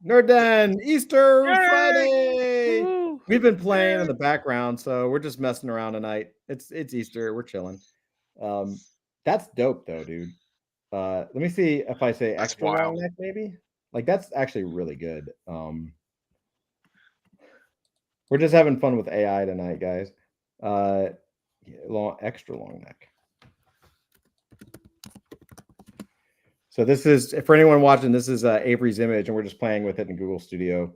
Nerd Easter Yay! Friday. Woo! We've been playing in Yay! the background, so we're just messing around tonight. It's Easter. We're chilling. Um, that's dope though, dude. Let me see if I say That's extra long wild. neck, maybe. Like that's actually really good. We're just having fun with AI tonight, guys. Yeah, extra long neck. So this is for anyone watching. This is Avery's image, and we're just playing with it in Google Studio,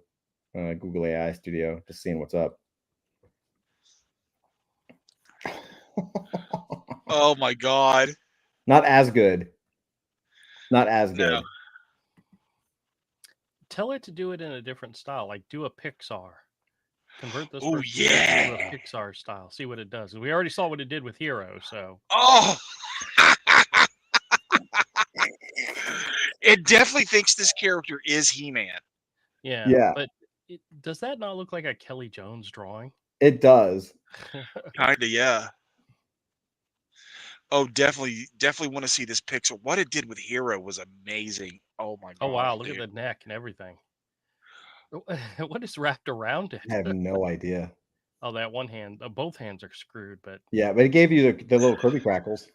Google AI Studio, just seeing what's up. Oh my god. Not as good. Not as No. good. Tell it to do it in a different style, like do a Pixar. Convert this Oh person to yeah. a Pixar style. See what it does. We already saw what it did with Hero, so Oh. It definitely thinks this character is He-Man. yeah. Yeah, But does that not look like a Kelly Jones drawing? it does. Kinda, yeah. Oh, definitely want to see this pixel. What it did with Hero was amazing. Oh my Oh wow, gosh, look dude. at the neck and everything. What is wrapped around it? I have no idea. Oh, that one hand. Both hands are screwed, but Yeah, but it gave you the little Kirby crackles.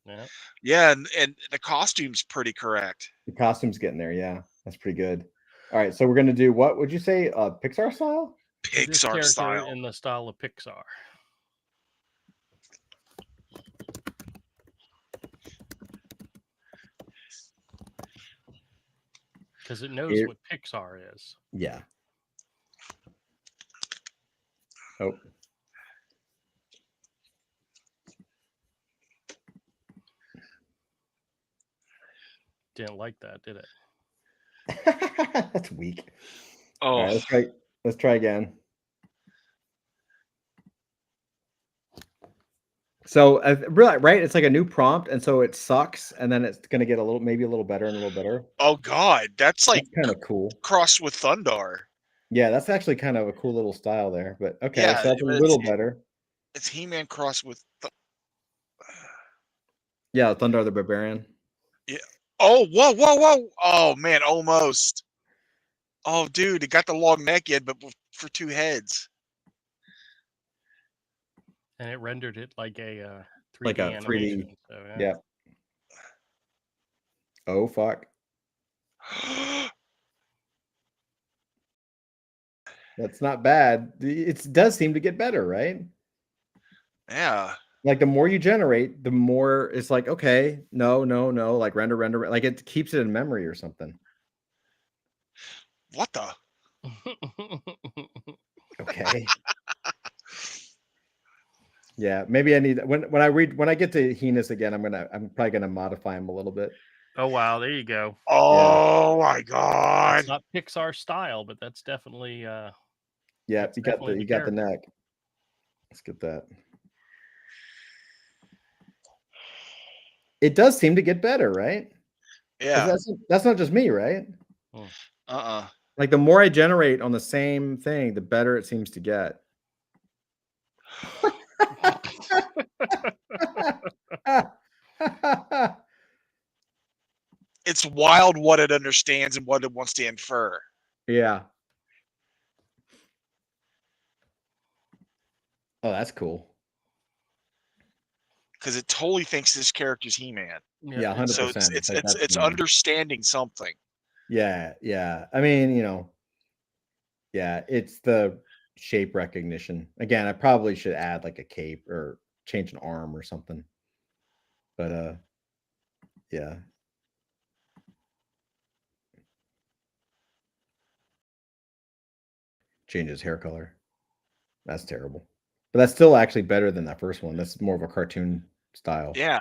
yeah. Yeah, and the costume's pretty correct. The costume's getting there. Yeah, that's pretty good. All right, so we're gonna do what would you say? Pixar style? This Pixar character style. in the style of Pixar. Because it knows Here- what Pixar is. Yeah. Oh. Didn't like that, did it? That's weak. Oh, All right, let's try again. So really, right? It's like a new prompt, and so it sucks, and then it's gonna get maybe a little better and a little better. oh god, that's like That's kind of cool. crossed with Thundar. Yeah, that's actually kind of a cool little style there. But okay, Yeah, so that's a but little better. it's He-Man crossed with Yeah, Thundar the Barbarian. yeah. Oh, whoa. Oh man, almost. Oh dude, it got the long neck yet, but for two heads. And it rendered it like a 3D Like a 3D. animation. So, yeah. Yeah. Oh fuck. That's not bad. It does seem to get better, right? Yeah. Like the more you generate, the more it's like, okay, no, like render, like it keeps it in memory or something. What the? Okay. Yeah, maybe I need when I get to Heinous again, I'm probably gonna modify him a little bit. Oh wow, there you go. Oh my god. It's not Pixar style, but that's definitely Yeah, that's you got definitely the character. neck. Let's get that. It does seem to get better, right? Yeah. That's not just me, right? Uh-uh. Like the more I generate on the same thing, the better it seems to get. It's wild what it understands and what it wants to infer. Yeah. Oh, that's cool. Because it totally thinks this character's He-Man. Yeah, 100%. So it's understanding something. Yeah. I mean, yeah, it's the shape recognition. Again, I probably should add like a cape or change an arm or something. But yeah. Change his hair color. That's terrible. But that's still actually better than that first one. That's more of a cartoon style. Yeah.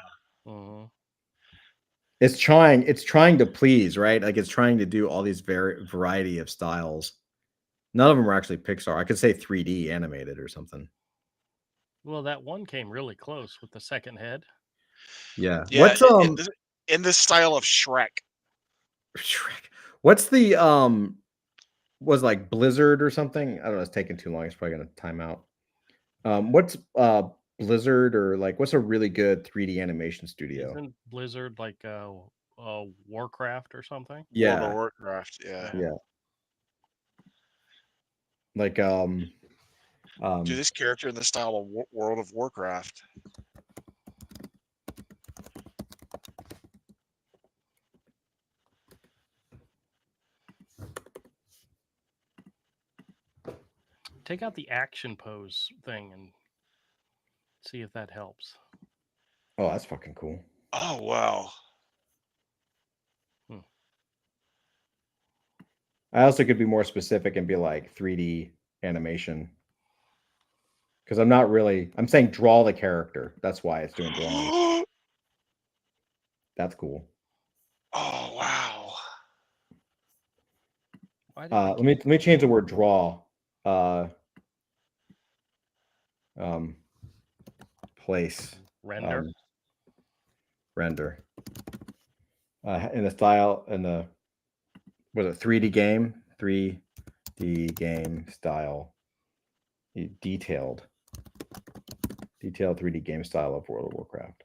It's trying to please, right? Like it's trying to do all these variety of styles. None of them are actually Pixar. I could say 3D animated or something. Well, that one came really close with the second head. Yeah. Yeah. What's in the style of Shrek? Shrek. What's the was like Blizzard or something? I don't know. It's taking too long. It's probably gonna time out. What's Blizzard or like what's a really good 3D animation studio? Isn't Blizzard like Warcraft or something? Yeah. World of Warcraft. Yeah. Yeah. Like Dude, this character in the style of World of Warcraft. Take out the action pose thing and see if that helps. oh, that's fucking cool. Oh wow. I also could be more specific and be like 3D animation. Because I'm saying draw the character. That's why it's doing drawing. That's cool. Oh wow. Why did I Let me change the word draw. Place. render? Render. In the style, in the, was it 3D game? 3D game style. Detailed 3D game style of World of Warcraft.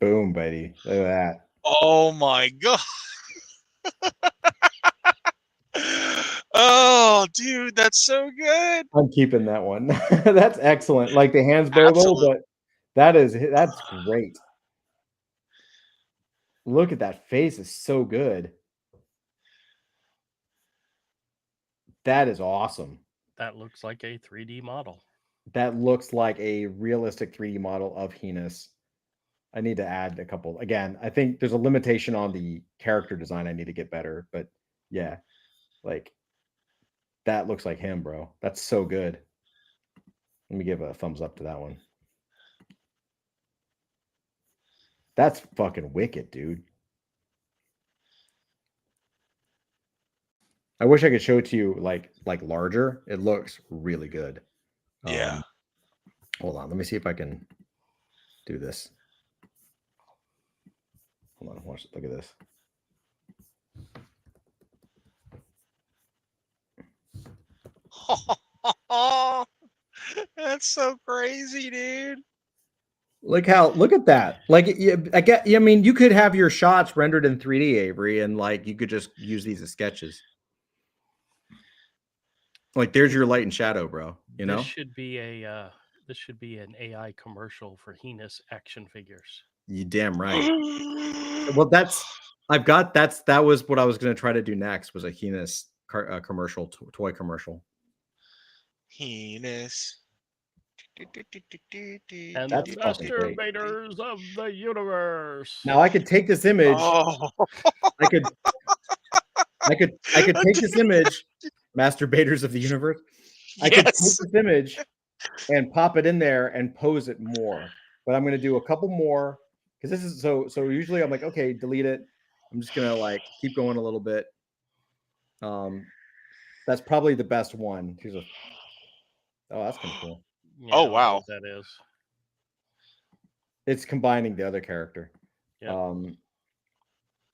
Boom, buddy. Look at that. Oh my god. Oh, dude, that's so good. I'm keeping that one. That's excellent. Like the hands burgle, Absolute. but that's great. Look at that face, is so good. That is awesome. That looks like a 3D model. That looks like a realistic 3D model of Heinous. I need to add a couple. Again, I think there's a limitation on the character design. I need to get better, but yeah, like that looks like him, bro. That's so good. Let me give a thumbs up to that one. That's fucking wicked, dude. I wish I could show it to you like larger. It looks really good. Yeah. Hold on. Let me see if I can do this. Hold on. Watch. Look at this. That's so crazy, dude. Look at that. Like, I mean, you could have your shots rendered in 3D, Avery, and like you could just use these as sketches. Like, there's your light and shadow, bro. You know, This should be an AI commercial for Heinous action figures. you damn right. Well, that was what I was going to try to do next, was a Heinous commercial, toy commercial. Heinous. And That's the fucking great. masturbators of the universe. Now I could take this image. Oh. I could take this image, masturbators of the universe. I could take Yes. this image and pop it in there and pose it more. But I'm going to do a couple more, because this is so usually I'm like, okay, delete it. I'm just going to like keep going a little bit. That's probably the best one. Here's oh, that's kind of cool. Yeah, Oh, I don't know wow. what that is. It's combining the other character. Yep.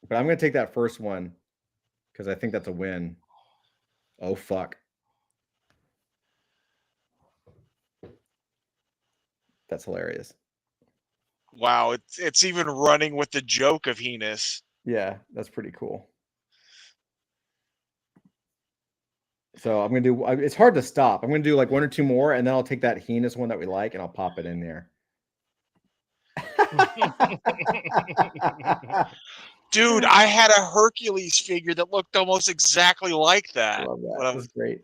But I'm going to take that first one because I think that's a win. Oh, fuck. That's hilarious. Wow, it's even running with the joke of Heinous. Yeah, that's pretty cool. So I'm going to do, it's hard to stop. I'm going to do like one or two more, and then I'll take that Heinous one that we like, and I'll pop it in there. Dude, I had a Hercules figure that looked almost exactly like that. I love that. That's great.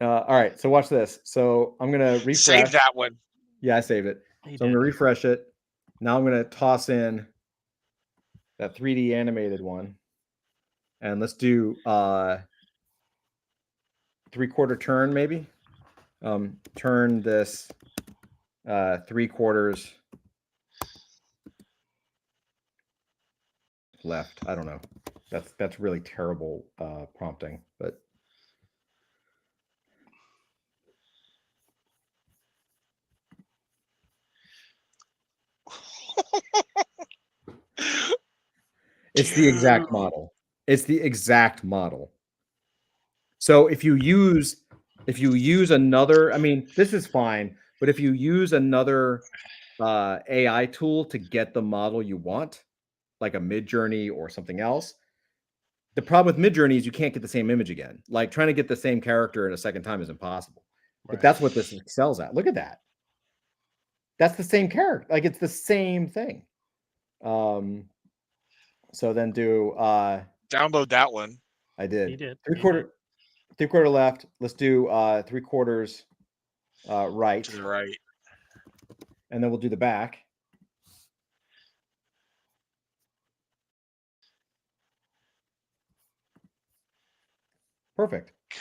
All right, so watch this. So I'm going to refresh. Save that one. Yeah, I saved it. So I'm going to refresh it. Now I'm going to toss in that 3D animated one. And let's do 3/4 turn, maybe. Turn this 3/4 left. I don't know. That's really terrible prompting, but it's the exact model. It's the exact model. So if you use another, I mean, this is fine, but if you use another AI tool to get the model you want, like a Mid Journey or something else. The problem with Mid Journey is you can't get the same image again. Like trying to get the same character in a second time is impossible. But Right. that's what this excels at. Look at that. That's the same character. Like it's the same thing. So then do Download that one. I did. He did. Three He quarter left. Let's do 3/4 right. To the right. And then we'll do the back. Perfect. God.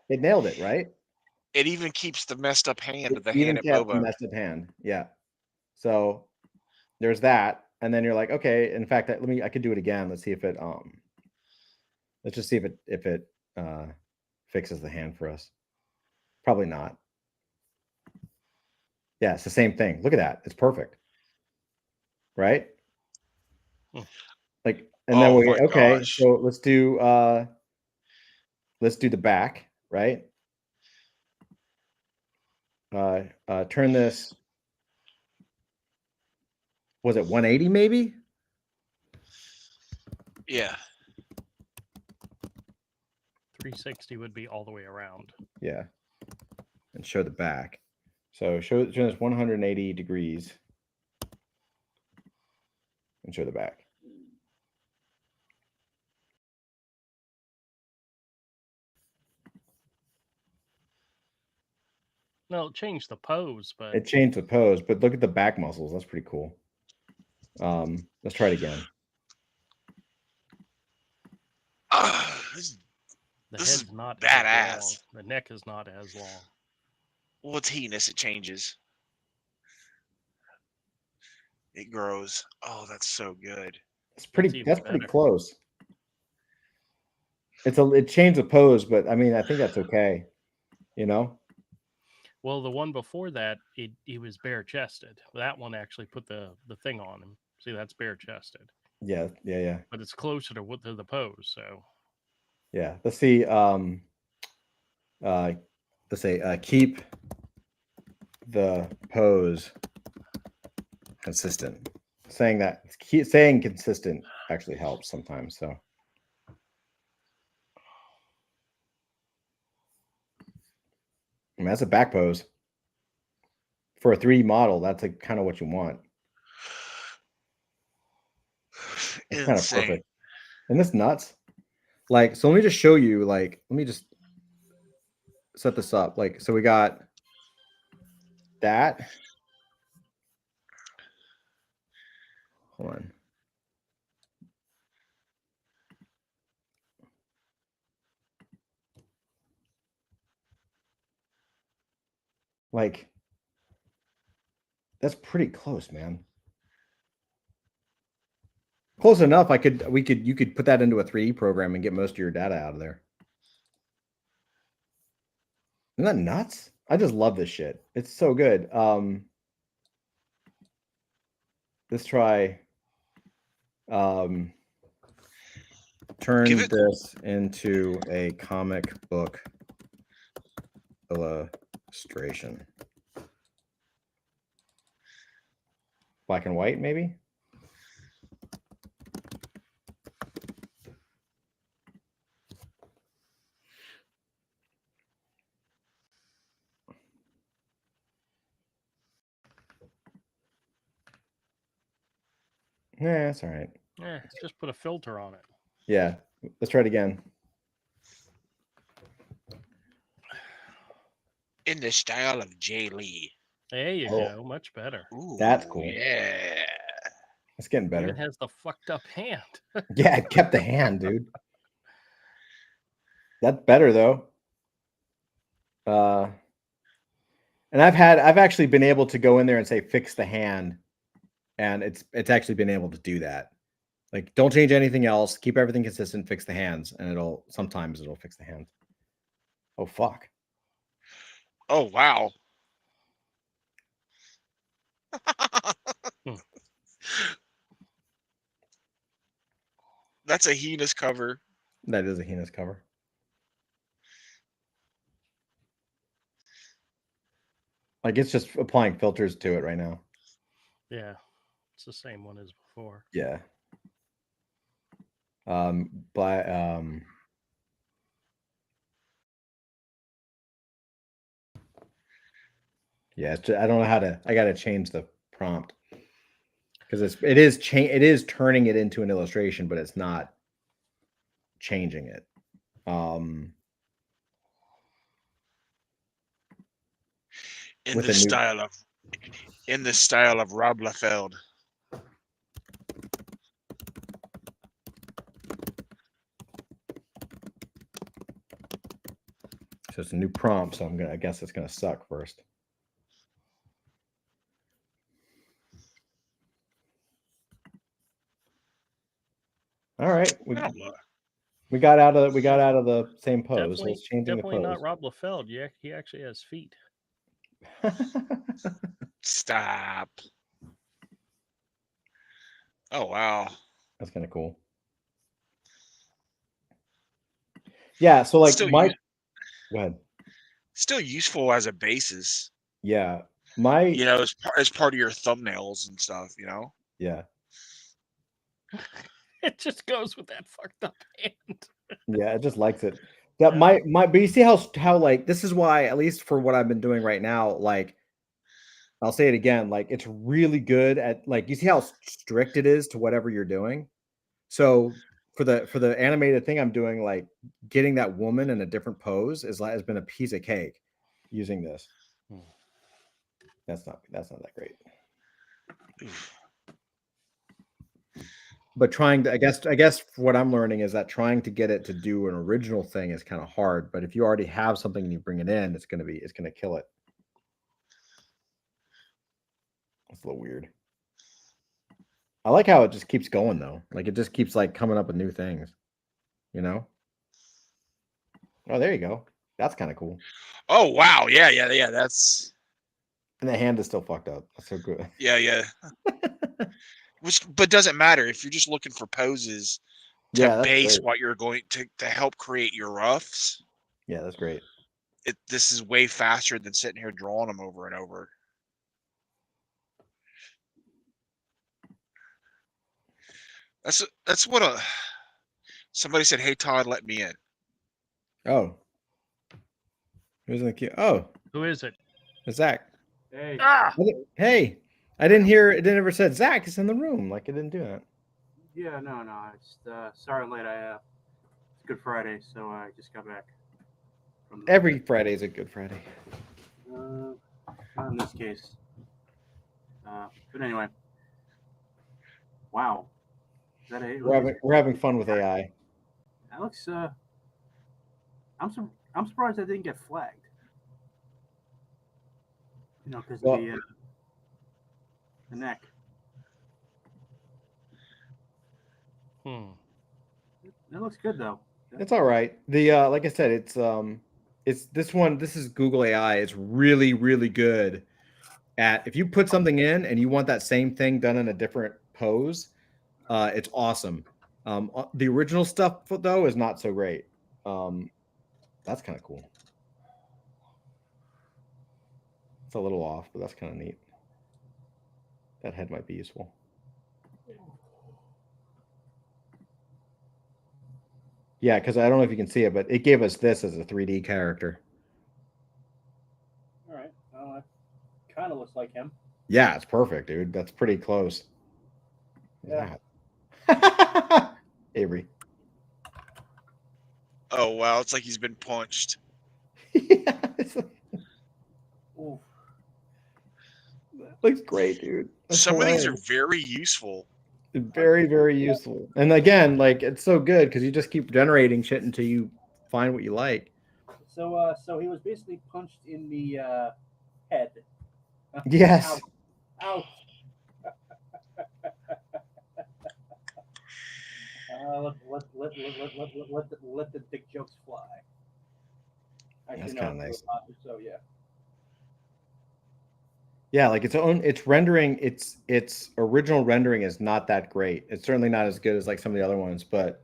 It nailed it, right? It even keeps the messed up hand of the Even hand at kept the Bobo. messed up hand. Yeah. So there's that. And then you're like, okay, in fact, I could do it again. Let's see if it let's just see if it fixes the hand for us. Probably not. Yeah, it's the same thing. Look at that. It's perfect. Right? Hmm. Like, and then Oh we my okay, gosh. so let's do the back, right? Turn this. Was it 180 maybe? Yeah. 360 would be all the way around. Yeah. And show the back. So turn this 180 degrees and show the back. No, change the pose, but It changed the pose, but look at the back muscles. That's pretty cool. Let's try it again. This the This is head's not badass. as long. The neck is not as long. Well, it's heatness. It changes. It grows. Oh, that's so good. It's pretty. even That's pretty better. close. It changed the pose, but I mean, I think that's okay. You know. Well, the one before that, he was bare chested. That one actually put the thing on him. See, that's bare chested, Yeah. but it's closer to the pose. So Yeah. Let's see. Let's say keep the pose consistent. Saying consistent actually helps sometimes. So. I mean, that's a back pose for a 3D model. That's like kind of what you want. It's kind of Insane. perfect. And this nuts. Like, so let me just show you. Like, let me just set this up. Like, so we got that. Hold on. Like, that's pretty close, man. Close enough. You could put that into a 3D program and get most of your data out of there. Isn't that nuts? I just love this shit. It's so good. Let's try turn this into a comic book illustration. Black and white, maybe? Yeah, that's all right. yeah, just put a filter on it. Yeah, let's try it again. In the style of Jay Lee. There you go. Much better. Ooh, That's cool. Yeah. It's getting It better. even has the fucked up hand. Yeah, it kept the hand, dude. That's better though. And I've actually been able to go in there and say fix the hand, and it's actually been able to do that. Like, don't change anything else, keep everything consistent, fix the hands, and sometimes it'll fix the hands. Oh fuck. Oh wow. That's a heinous cover. That is a heinous cover. Like, it's just applying filters to it right now. Yeah, it's the same one as before. Yeah. But yeah, I don't know how to. I got to change the prompt because it is turning it into an illustration, but it's not changing it. In with the a new- style of Rob Liefeld. So it's a new prompt, so I guess it's gonna suck first. All right, we got out of the same pose. So it's changing Definitely the not pose. Rob Liefeld. Yeah, he actually has feet. Stop. Oh wow. That's kind of cool. Yeah, so like Still go ahead. Still useful as a basis. Yeah, as part of your thumbnails and stuff. Yeah. It just goes with that fucked up hand. Yeah, it just likes it. That Yeah. but you see how like this is why, at least for what I've been doing right now, like I'll say it again, like it's really good at, like, you see how strict it is to whatever you're doing. So for the animated thing I'm doing, like getting that woman in a different pose has been a piece of cake using this. That's not that great. But trying to, I guess what I'm learning is that trying to get it to do an original thing is kind of hard. But if you already have something and you bring it in, it's gonna kill it. It's a little weird. I like how it just keeps going though. Like it just keeps like coming up with new things. Oh, there you go. That's kind of cool. Oh wow, yeah. That's And the hand is still fucked up. That's so good. yeah. But doesn't matter if you're just looking for poses to Yeah, that's base great. what you're going to help create your roughs. Yeah, that's great. This is way faster than sitting here drawing them over and over. That's what somebody said. Hey Todd, let me in. Oh, who's in the queue? Oh, Who is it? it's Zach. Hey. Hey, I didn't hear it. Didn't ever said Zach is in the room. Like it didn't do that. Yeah, no. I just sorry I'm late. It's Good Friday, so I just got back. Every Friday is a Good Friday. Not in this case. But anyway. Wow. Is that We're having fun with AI. That looks. I'm surprised that didn't get flagged. Because of the neck. That looks good though. It's all right. The like I said, it's this one. This is Google AI. It's really, really good at, if you put something in and you want that same thing done in a different pose, it's awesome. The original stuff though is not so great. That's kind of cool. It's a little off, but that's kind of neat. That head might be useful. Yeah, because I don't know if you can see it, but it gave us this as a 3D character. All right. Well, it kind of looks like him. Yeah, it's perfect, dude. That's pretty close. Yeah. Avery. Oh wow, it's like he's been punched. Yeah, Ooh. looks great, dude. That's Some hilarious. of these are very useful. Very, very useful. And again, like it's so good because you just keep generating shit until you find what you like. So he was basically punched in the head. Yes. Ouch. Let the dick jokes fly. That's kind of nice. So yeah. Yeah, like it's rendering, its original rendering is not that great. It's certainly not as good as like some of the other ones, but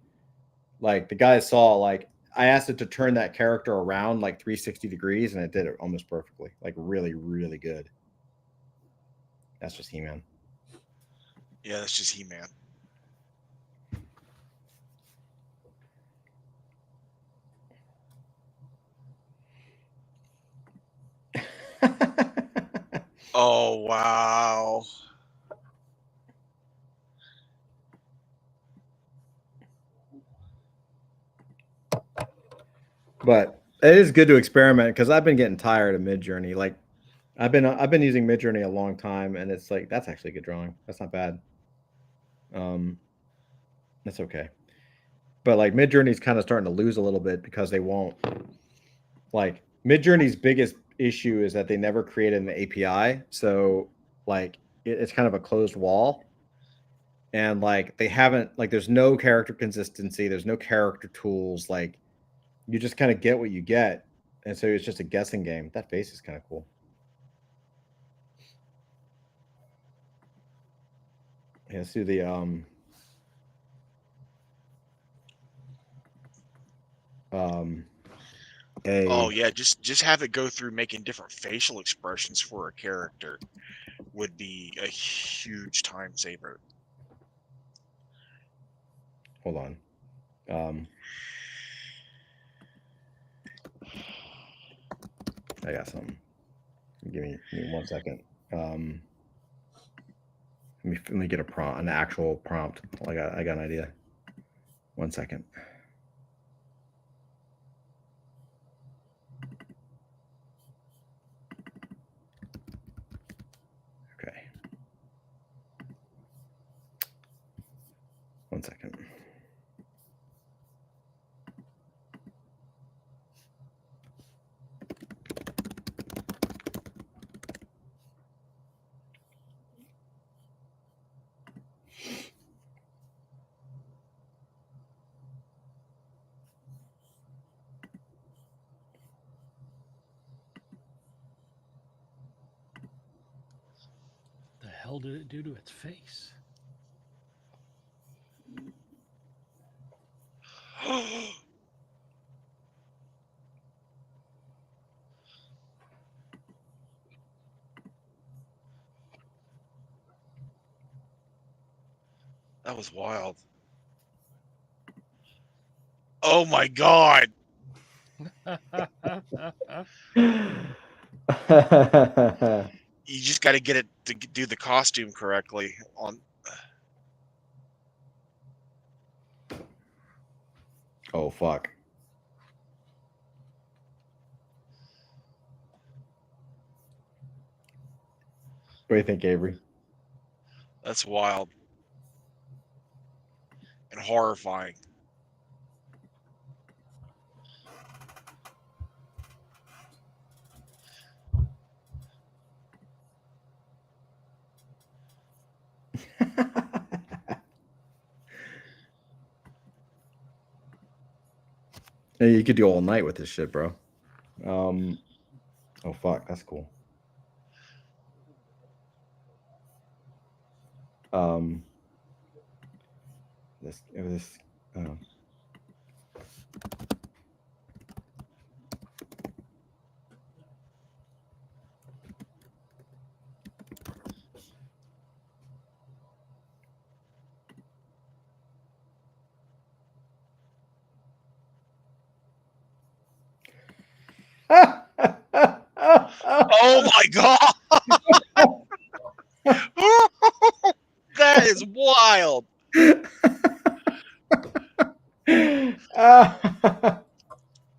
like the guy saw, like I asked it to turn that character around like 360 degrees and it did it almost perfectly. Like really, really good. That's just He-Man. Yeah, that's just He-Man. Oh wow. But it is good to experiment because I've been getting tired of Midjourney. Like I've been using Midjourney a long time, and it's like that's actually a good drawing. That's not bad. That's okay. But like Midjourney's kind of starting to lose a little bit because they won't like Midjourney's biggest issue is that they never created an API. So like it's kind of a closed wall. And like they haven't like there's no character consistency, there's no character tools, like you just kind of get what you get. And so it's just a guessing game. That face is kind of cool. Yeah, let's do the Oh yeah, just have it go through making different facial expressions for a character would be a huge time saver. hold on. I got something. Give me 1 second. Let me get a prompt, an actual prompt. I got an idea. 1 second. Okay. 1 second. The hell did it do to its face? That was wild. Oh my god. You just got to get it to do the costume correctly on. Oh fuck. What do you think, Avery? That's wild and horrifying. Yeah, you could do all night with this shit, bro. Oh fuck, that's cool. This Oh my god. That is wild.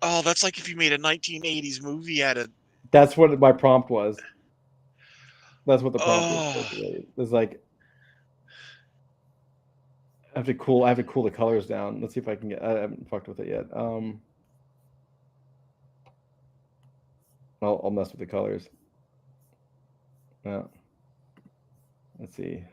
Oh, that's like if you made a 1980s movie out of. That's what my prompt was. That's what the prompt was. Oh, Basically. It's like I have to cool the colors down. Let's see if I can get. I haven't fucked with it yet. I'll mess with the colors. Yeah. Let's see.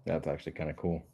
That's actually kind of cool.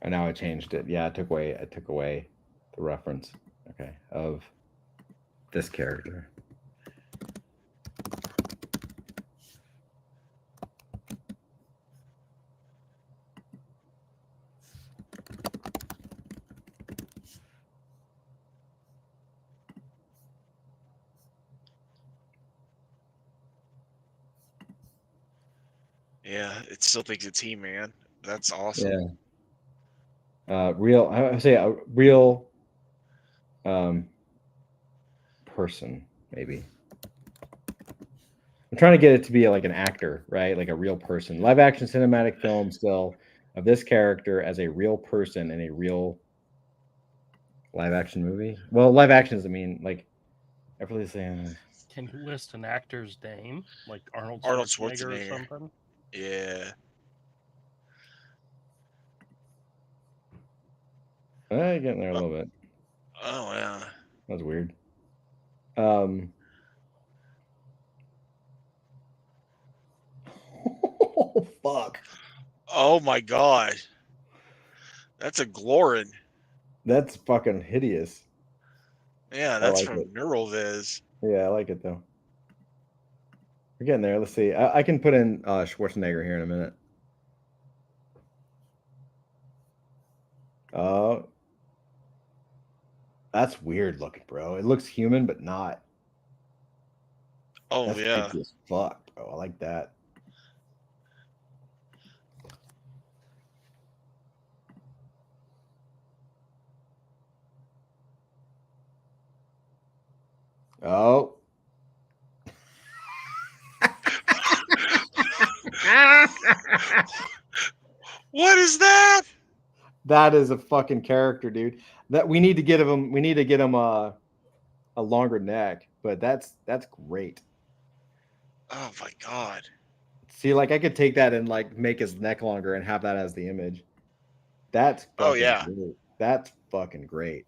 And now I changed it. Yeah, I took away the reference. Okay, of this character. Yeah, it still thinks it's He-Man. That's awesome. Yeah. Real. I would say a real person, maybe. I'm trying to get it to be like an actor, right? Like a real person. Live action cinematic film still of this character as a real person in a real live action movie. Well, live action doesn't mean like everybody's saying. Can you list an actor's name, like Arnold Arnold Schwarzenegger or Schwarzenegger. something? Yeah. Getting there a little bit. Oh yeah. That's weird. Oh, fuck. Oh my god. That's a Glorin. That's fucking hideous. Yeah, that's like from it. Neuroviz. Yeah, I like it though. We're getting there. Let's see. I can put in Schwarzenegger here in a minute. Oh, that's weird looking, bro. It looks human, but not. Oh That's yeah. creepy as fuck, bro. I like that. Oh. What is that? That is a fucking character, dude. That we need to get him. We need to get him a longer neck. But that's great. Oh my god. See, like I could take that and like make his neck longer and have that as the image. That's fucking Oh yeah. great. That's fucking great.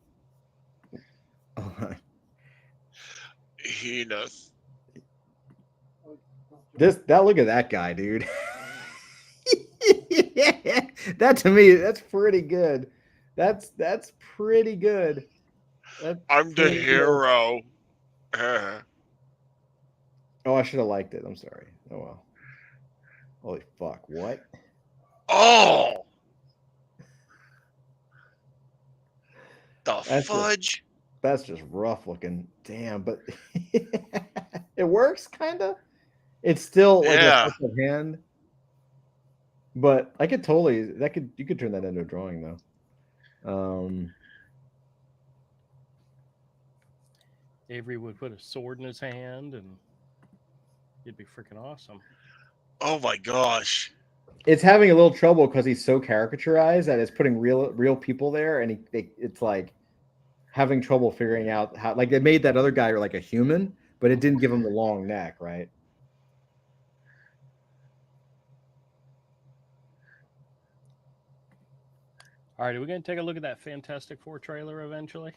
He knows. That look at that guy, dude. That to me, that's pretty good. That's pretty good. That's I'm the pretty good. hero. Oh, I should have liked it. I'm sorry. Oh well. Holy fuck! What? Oh. The That's fudge. That's just rough looking. Damn, but it works kind of. It's still like Yeah. a fucking hand. But I could totally you could turn that into a drawing though. Avery would put a sword in his hand, and it'd be freaking awesome. Oh my gosh. It's having a little trouble because he's so caricaturized that it's putting real people there, and it's like having trouble figuring out how. Like they made that other guy like a human, but it didn't give him the long neck, right? All right, are we going to take a look at that Fantastic Four trailer eventually?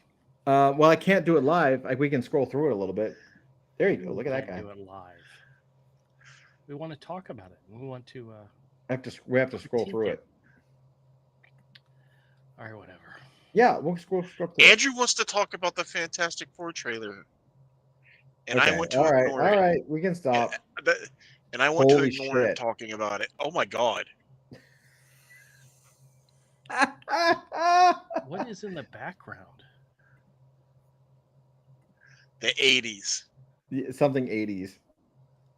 Well, I can't do it live. Like we can scroll through it a little bit. There you go. Look at that guy. Do it live. We want to talk about it. We want to. We have to scroll through it. All right, whatever. Yeah, we'll scroll through it. Andrew wants to talk about the Fantastic Four trailer, and Okay, I want to all right, ignore it. all right, we can stop. And I want to Holy ignore him shit. talking about it. Oh my god. What is in the background? The 80s. Something 80s.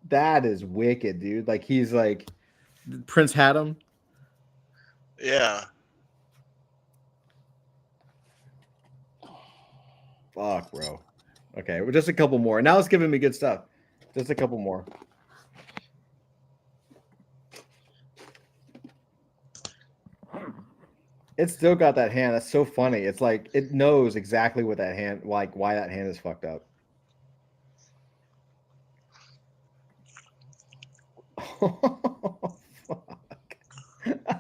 That is wicked, dude. Like he's like Prince had him. Yeah. Fuck, bro. Okay, well, just a couple more. Now it's giving me good stuff. Just a couple more. It's still got that hand. That's so funny. It's like it knows exactly what that hand, like why that hand is fucked up. Oh, fuck.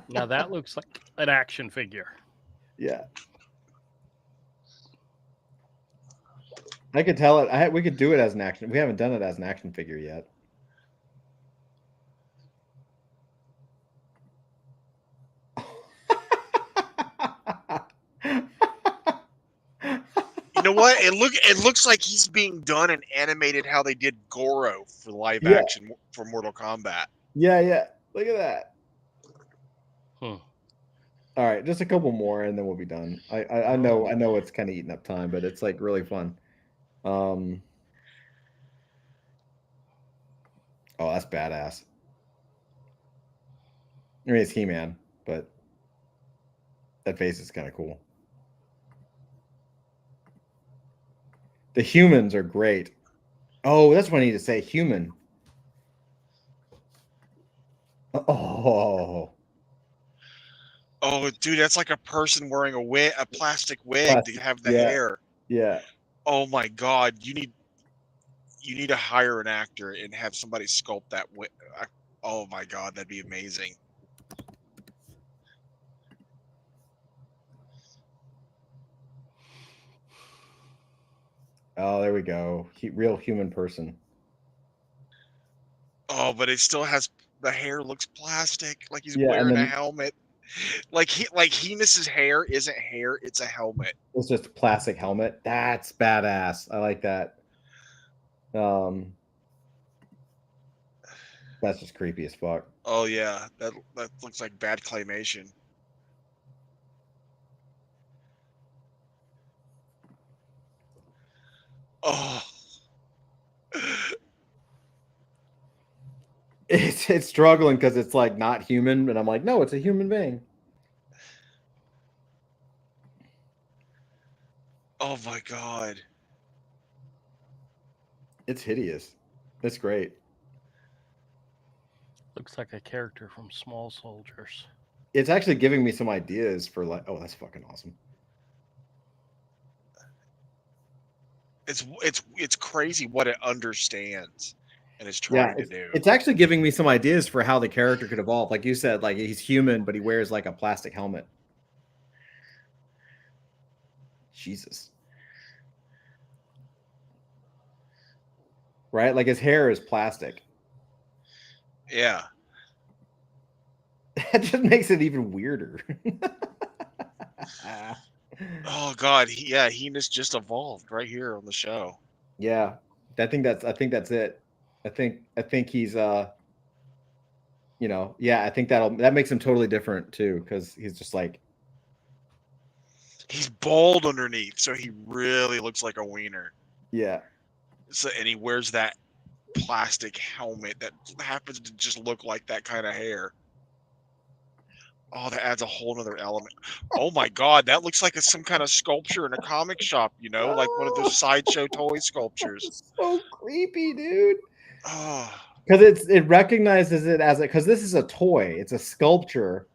Now that looks like an action figure. Yeah. I could tell it. We could do it as an action. We haven't done it as an action figure yet. what? It looks like he's being done and animated how they did Goro for live Yeah. action for Mortal Kombat. Yeah. Look at that. Hmm. All right, just a couple more and then we'll be done. I know it's kind of eating up time, but it's like really fun. Oh, that's badass. I mean, it's He-Man, but that face is kind of cool. The humans are great. Oh, that's what I need to say. Human. Oh, Oh, dude, that's like a person wearing a plastic wig Plastic, to have the yeah. hair. yeah. Oh my god, you need to hire an actor and have somebody sculpt that wig. Oh my god, that'd be amazing. Oh, there we go. Real human person. Oh, but it still has the hair looks plastic, like he's Yeah, and wearing a then helmet. Like Hemus's hair isn't hair, it's a helmet. it's just a plastic helmet. That's badass. I like that. That's just creepy as fuck. Oh yeah, that looks like bad claymation. Oh. It's struggling because it's like not human, and I'm like, no, it's a human being. Oh my god. It's hideous. It's great. Looks like a character from Small Soldiers. It's actually giving me some ideas for like, oh, that's fucking awesome. It's crazy what it understands and is trying to do. It's actually giving me some ideas for how the character could evolve. Like you said, like he's human, but he wears like a plastic helmet. Jesus. Right? Like his hair is plastic. Yeah. That just makes it even weirder. Oh god, Hemus just evolved right here on the show. Yeah. I think that's it. I think he's I think that makes him totally different too, because he's just like, He's bald underneath, so he really looks like a wiener. yeah. So, and he wears that plastic helmet that happens to just look like that kind of hair. Oh, that adds a whole nother element. Oh my god, that looks like some kind of sculpture in a comic shop, like one of those sideshow toy sculptures. It's so creepy, dude. Oh, Because it recognizes it as because this is a toy, it's a sculpture,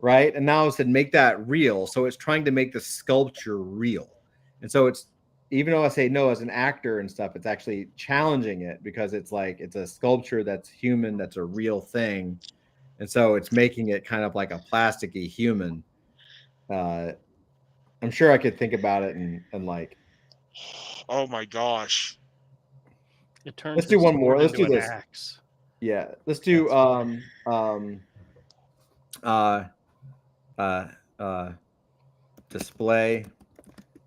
right? And now it said make that real, so it's trying to make the sculpture real. And so it's, even though I say no as an actor and stuff, it's actually challenging it because it's like it's a sculpture that's human, that's a real thing, and so it's making it kind of like a plasticky human. I'm sure I could think about it and like, oh my gosh. It turns. Let's do his one more. sword Let's do into an this. axe. yeah, let's do display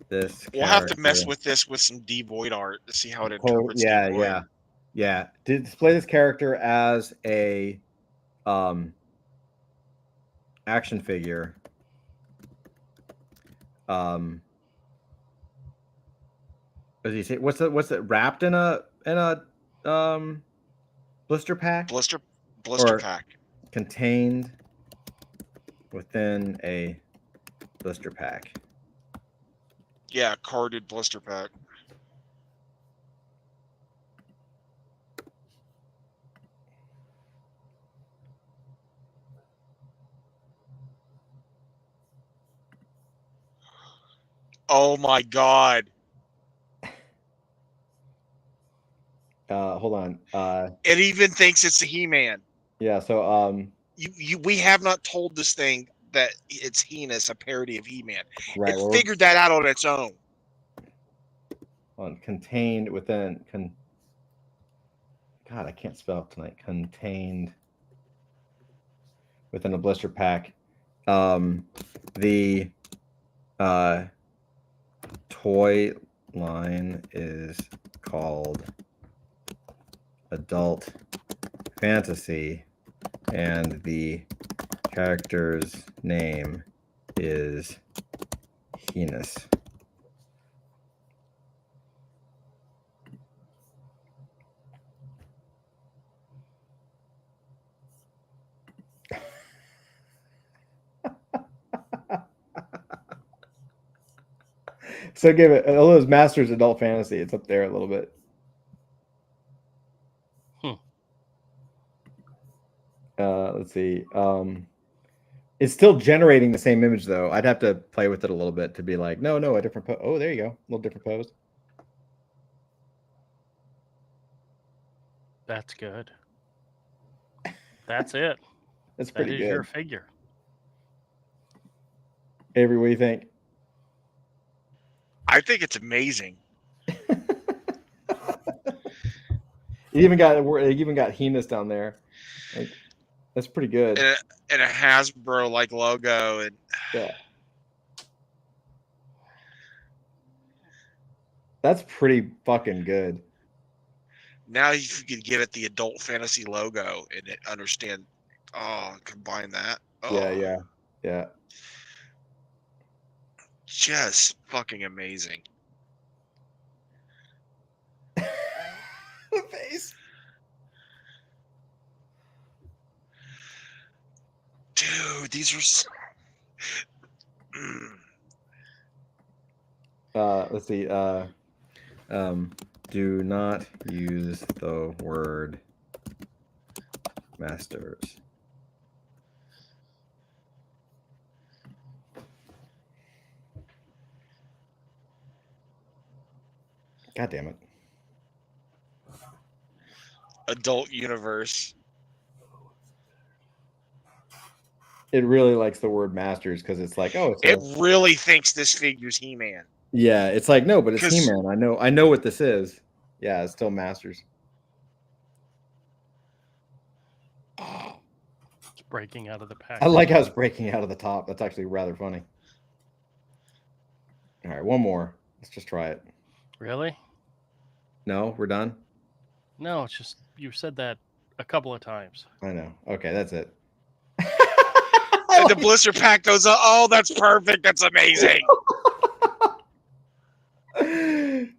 this. We'll have to mess character. with this with some devoid art to see how it Oh, interprets devoid. yeah. To display this character as a action figure. As you say, what's it wrapped in a blister pack? Blister Or- pack. Contained within a blister pack. Yeah, carded blister pack. Oh my god. Hold on. It even thinks it's a He-Man. Yeah, so We have not told this thing that it's Heinous, a parody of He-Man. right, It well, figured that out on its own. contained within God, I can't spell tonight. Contained within a blister pack. The toy line is called Adult Fantasy, and the character's name is Heinous. So give it, although it's Masters Adult Fantasy, it's up there a little bit. Let's see. It's still generating the same image though. I'd have to play with it a little bit to be like, no, a different pose. Oh, there you go, a little different pose. That's good. That's it. That's That pretty is good. your figure. Avery, what do you think? I think it's amazing. You even got Heinous down there. Like, that's pretty good. And a Hasbro like logo, and Yeah. That's pretty fucking good. now you could give it the Adult Fantasy logo and understand. Oh, combine that. Oh, Yeah. just fucking amazing. The face. Dude, these are so... Let's see. Do not use the word masters. God damn it. Adult Universe. It really likes the word masters because it's like, oh, It really thinks this figure's He-Man. yeah, it's like, no, but it's 'Cause- He-Man. I know what this is. Yeah, it's still masters. It's breaking out of the pack. I like how it's breaking out of the top. That's actually rather funny. All right, one more. Let's just try it. Really? No, we're done. No, it's just you said that a couple of times. I know. Okay, that's it. And the blister pack goes up. Oh, that's perfect. That's amazing.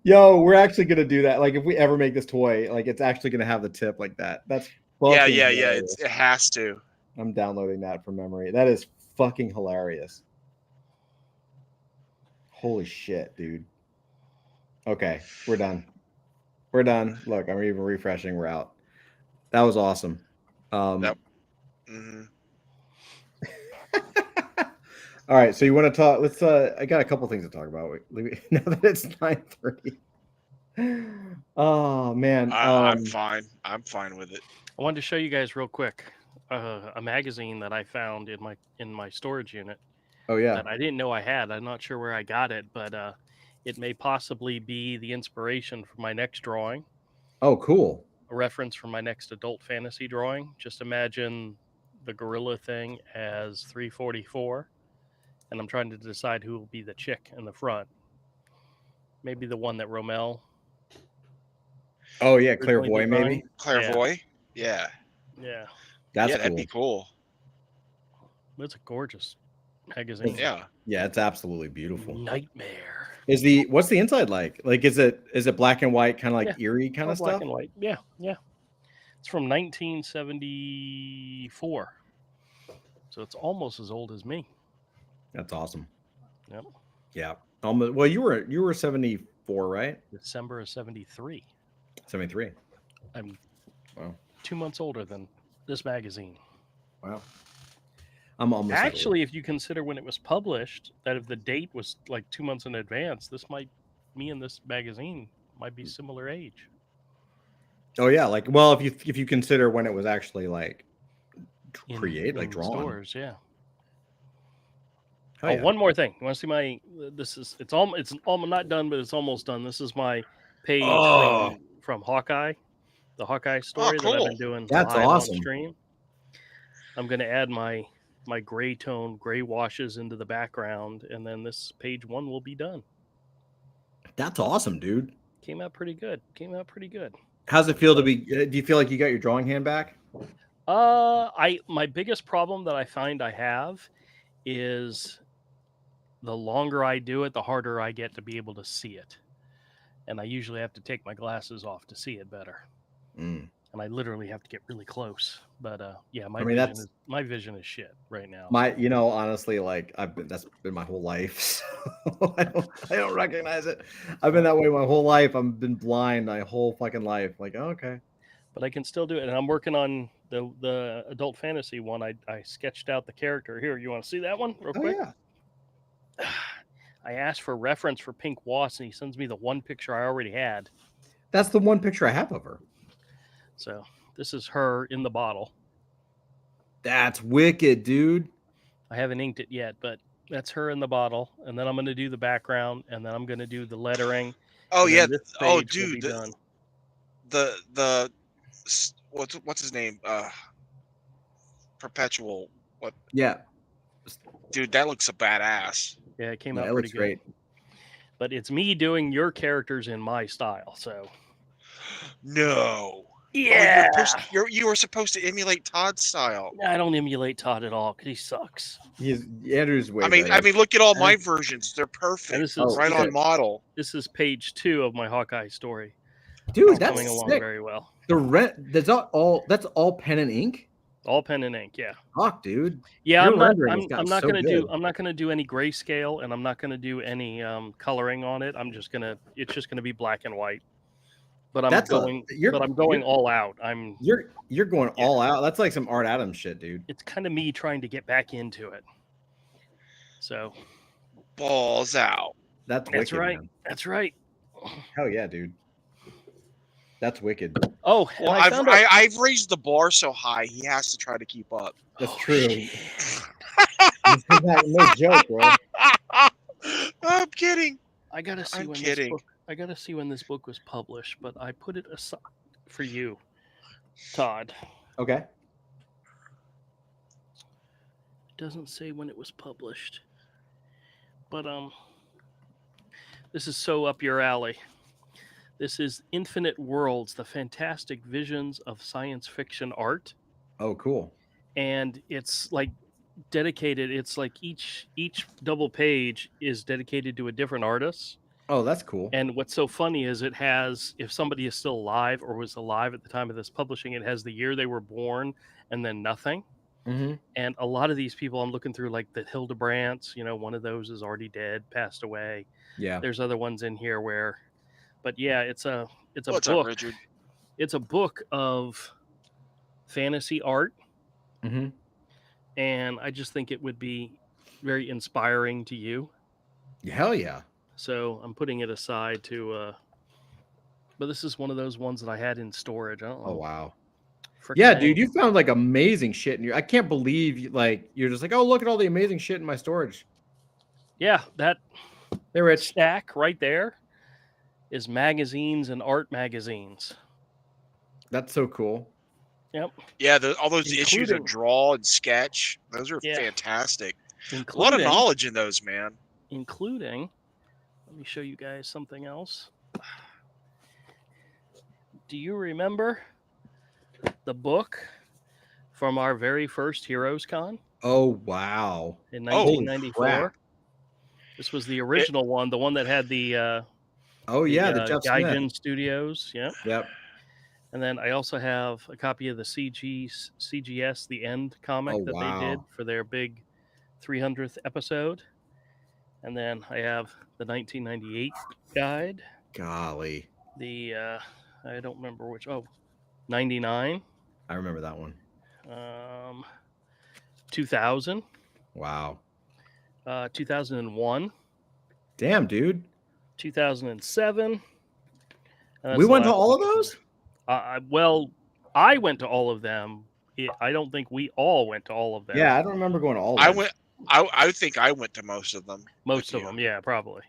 Yo, we're actually gonna do that. Like, if we ever make this toy, like, it's actually gonna have the tip like that. That's Yeah. fucking hilarious. It has to. I'm downloading that from memory. That is fucking hilarious. Holy shit, dude. Okay, we're done. We're done. Look, I'm even refreshing. We're out. That was awesome. Yep. Mhm. All right, so you want to talk? Let's. I got a couple things to talk about. Now that it's 9:30. Oh man. I'm fine. I'm fine with it. I wanted to show you guys real quick a magazine that I found in my storage unit Oh yeah. that I didn't know I had. I'm not sure where I got it, but it may possibly be the inspiration for my next drawing, Oh cool. a reference for my next adult fantasy drawing. Just imagine the gorilla thing as 344, and I'm trying to decide who will be the chick in the front. Maybe the one that Rommel. Oh yeah, originally Clairvoy maybe. designed. Clairvoy? Yeah. Yeah, That's That'd cool. be cool. it's a gorgeous magazine. Yeah. Yeah, it's absolutely beautiful. Nightmare. What's the inside like? Like, is it black and white, kind of like Yeah, eerie kind All of black stuff? and white. Yeah. It's from 1974, so it's almost as old as me. That's awesome. Yep. Yeah. Almost. Well, you were 74, right? December of 73. 73. I'm Wow. 2 months older than this magazine. Wow. I'm almost that old. Actually, if you consider when it was published, that if the date was like 2 months in advance, me and this magazine might be similar age. Oh yeah, like, well, if you consider when it was actually like In- created, like in drawn. stores, yeah. Oh, Oh, yeah. one more thing. You want to see my? It's almost not done, but it's almost done. This is my page Oh. from Hawkeye, the Hawkeye story that I've cool. been doing That's live awesome. on stream. I'm going to add my gray washes into the background, and then this page 1 will be done. That's awesome, dude. Came out pretty good. Came out pretty good. How's it feel to be? Do you feel like you got your drawing hand back? My biggest problem that I find I have is the longer I do it, the harder I get to be able to see it. And I usually have to take my glasses off to see it better. Mm. And I literally have to get really close. But yeah, my I mean, my vision is shit right now. Honestly, like that's been my whole life. So I don't recognize it. I've been that way my whole life. I've been blind my whole fucking life. Like, okay. But I can still do it. And I'm working on the adult fantasy one. I sketched out the character here. You want to see that one real Oh quick? yeah. I asked for reference for Pink Wasp, and he sends me the one picture I already had. That's the one picture I have of her. So this is her in the bottle. That's wicked, dude. I haven't inked it yet, but that's her in the bottle. And then I'm going to do the background, and then I'm going to do the lettering. Oh and yeah. then this Oh page will be dude. done. What's his name? Perpetual. What? Yeah. Dude, that looks a badass. Yeah, it came No, out it pretty looks good. great. But it's me doing your characters in my style. So No. yeah, You were supposed to emulate Todd's style. I don't emulate Todd at all because he sucks. Andrew's way I mean, better. look at all my versions. They're perfect. And this is Oh, right okay. on model. This is page 2 of my Hawkeye story. Dude, It's that's coming along sick. very well. That's all pen and ink. All pen and ink, yeah. Fuck, dude. Yeah, Your I'm not. rendering has I'm gotten not so gonna good. do. I'm not gonna do any grayscale, and I'm not gonna do any coloring on it. I'm just gonna. It's just gonna be black and white. But I'm going all out. You're going Yeah. all out. That's like some Art Adams shit, dude. It's kind of me trying to get back into it. So Balls out. That's that's wicked, right. man. That's right. Hell yeah, dude. That's wicked. Oh, and Well, I found out. I've raised the bar so high, he has to try to keep up. That's Oh, true. shit. No joke, bro. I'm kidding. I gotta see I'm when kidding. this book. I gotta see when this book was published, but I put it aside for you, Todd. Okay. It doesn't say when it was published, but this is so up your alley. This is Infinite Worlds: The Fantastic Visions of Science Fiction Art, Oh, cool. and it's like dedicated. It's like each double page is dedicated to a different artist. Oh, that's cool. And what's so funny is it has, if somebody is still alive or was alive at the time of this publishing, it has the year they were born and then nothing. Mm-hmm. And a lot of these people I'm looking through, like the Hildebrands, one of those is already dead, passed away. Yeah. There's other ones in here where, but yeah, it's a What's up, book. Richard? It's a book of fantasy art, Mm-hmm. and I just think it would be very inspiring to you. Hell yeah. So I'm putting it aside to. But this is one of those ones that I had in storage. I don't know. Oh wow. Frickin' Yeah, A. dude, you found like amazing shit in your. I can't believe you're just like, oh, look at all the amazing shit in my storage. Yeah, that They're rich. stack right there is magazines and art magazines. That's so cool. Yep. Yeah, all those issues of Including- draw and sketch, those are Yeah. fantastic. A lot of Including, knowledge in those, man. let me show you guys something else. Do you remember the book from our very first Heroes Con Oh wow. in Oh, holy 1994? crap. This was the original one, the one that had the Oh yeah, the Jeff Smith. Gaijin Studios. Yeah. Yep. And then I also have a copy of the CGS The End comic Oh, that they did wow. for their big 300th episode. And then I have the 1998 guide. Golly. The I don't remember which. 99, I remember that one. 2000, Wow. 2001, Damn, dude. 2007. We went to all of those? Well, I went to all of them. I don't think we all went to all of them. Yeah, I don't remember going to all of I them. went. I think I went to most of them. Most of you. them, yeah, probably,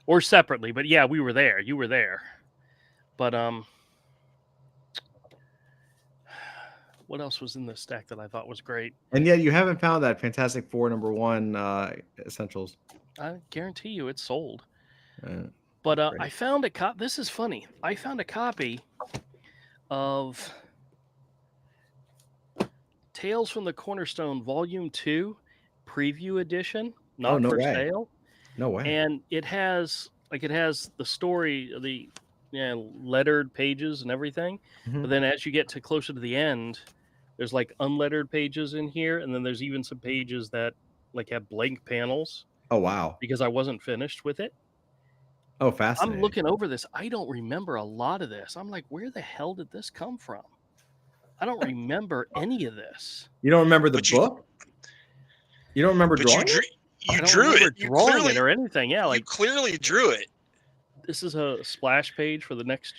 or separately. But yeah, we were there. You were there. But what else was in this stack that I thought was great? And yet you haven't found that Fantastic Four #1 essentials. I guarantee you, it's sold. But I Great. found a copy. This is funny. I found a copy of Tales from the Cornerstone Volume 2 Preview Edition, not no for way. sale. No way. And it has the story, the lettered pages and everything. Mhm. But then as you get to closer to the end, there's like unlettered pages in here, and then there's even some pages that like have blank panels Oh wow. because I wasn't finished with it. Oh, fascinating. I'm looking over this. I don't remember a lot of this. I'm like, where the hell did this come from? I don't remember any of this. You don't remember the But you- book? You don't remember But you drawing drew, it? I you don't drew remember it. You drawing clearly, it or anything. Yeah, you like clearly drew it. this is a splash page for the next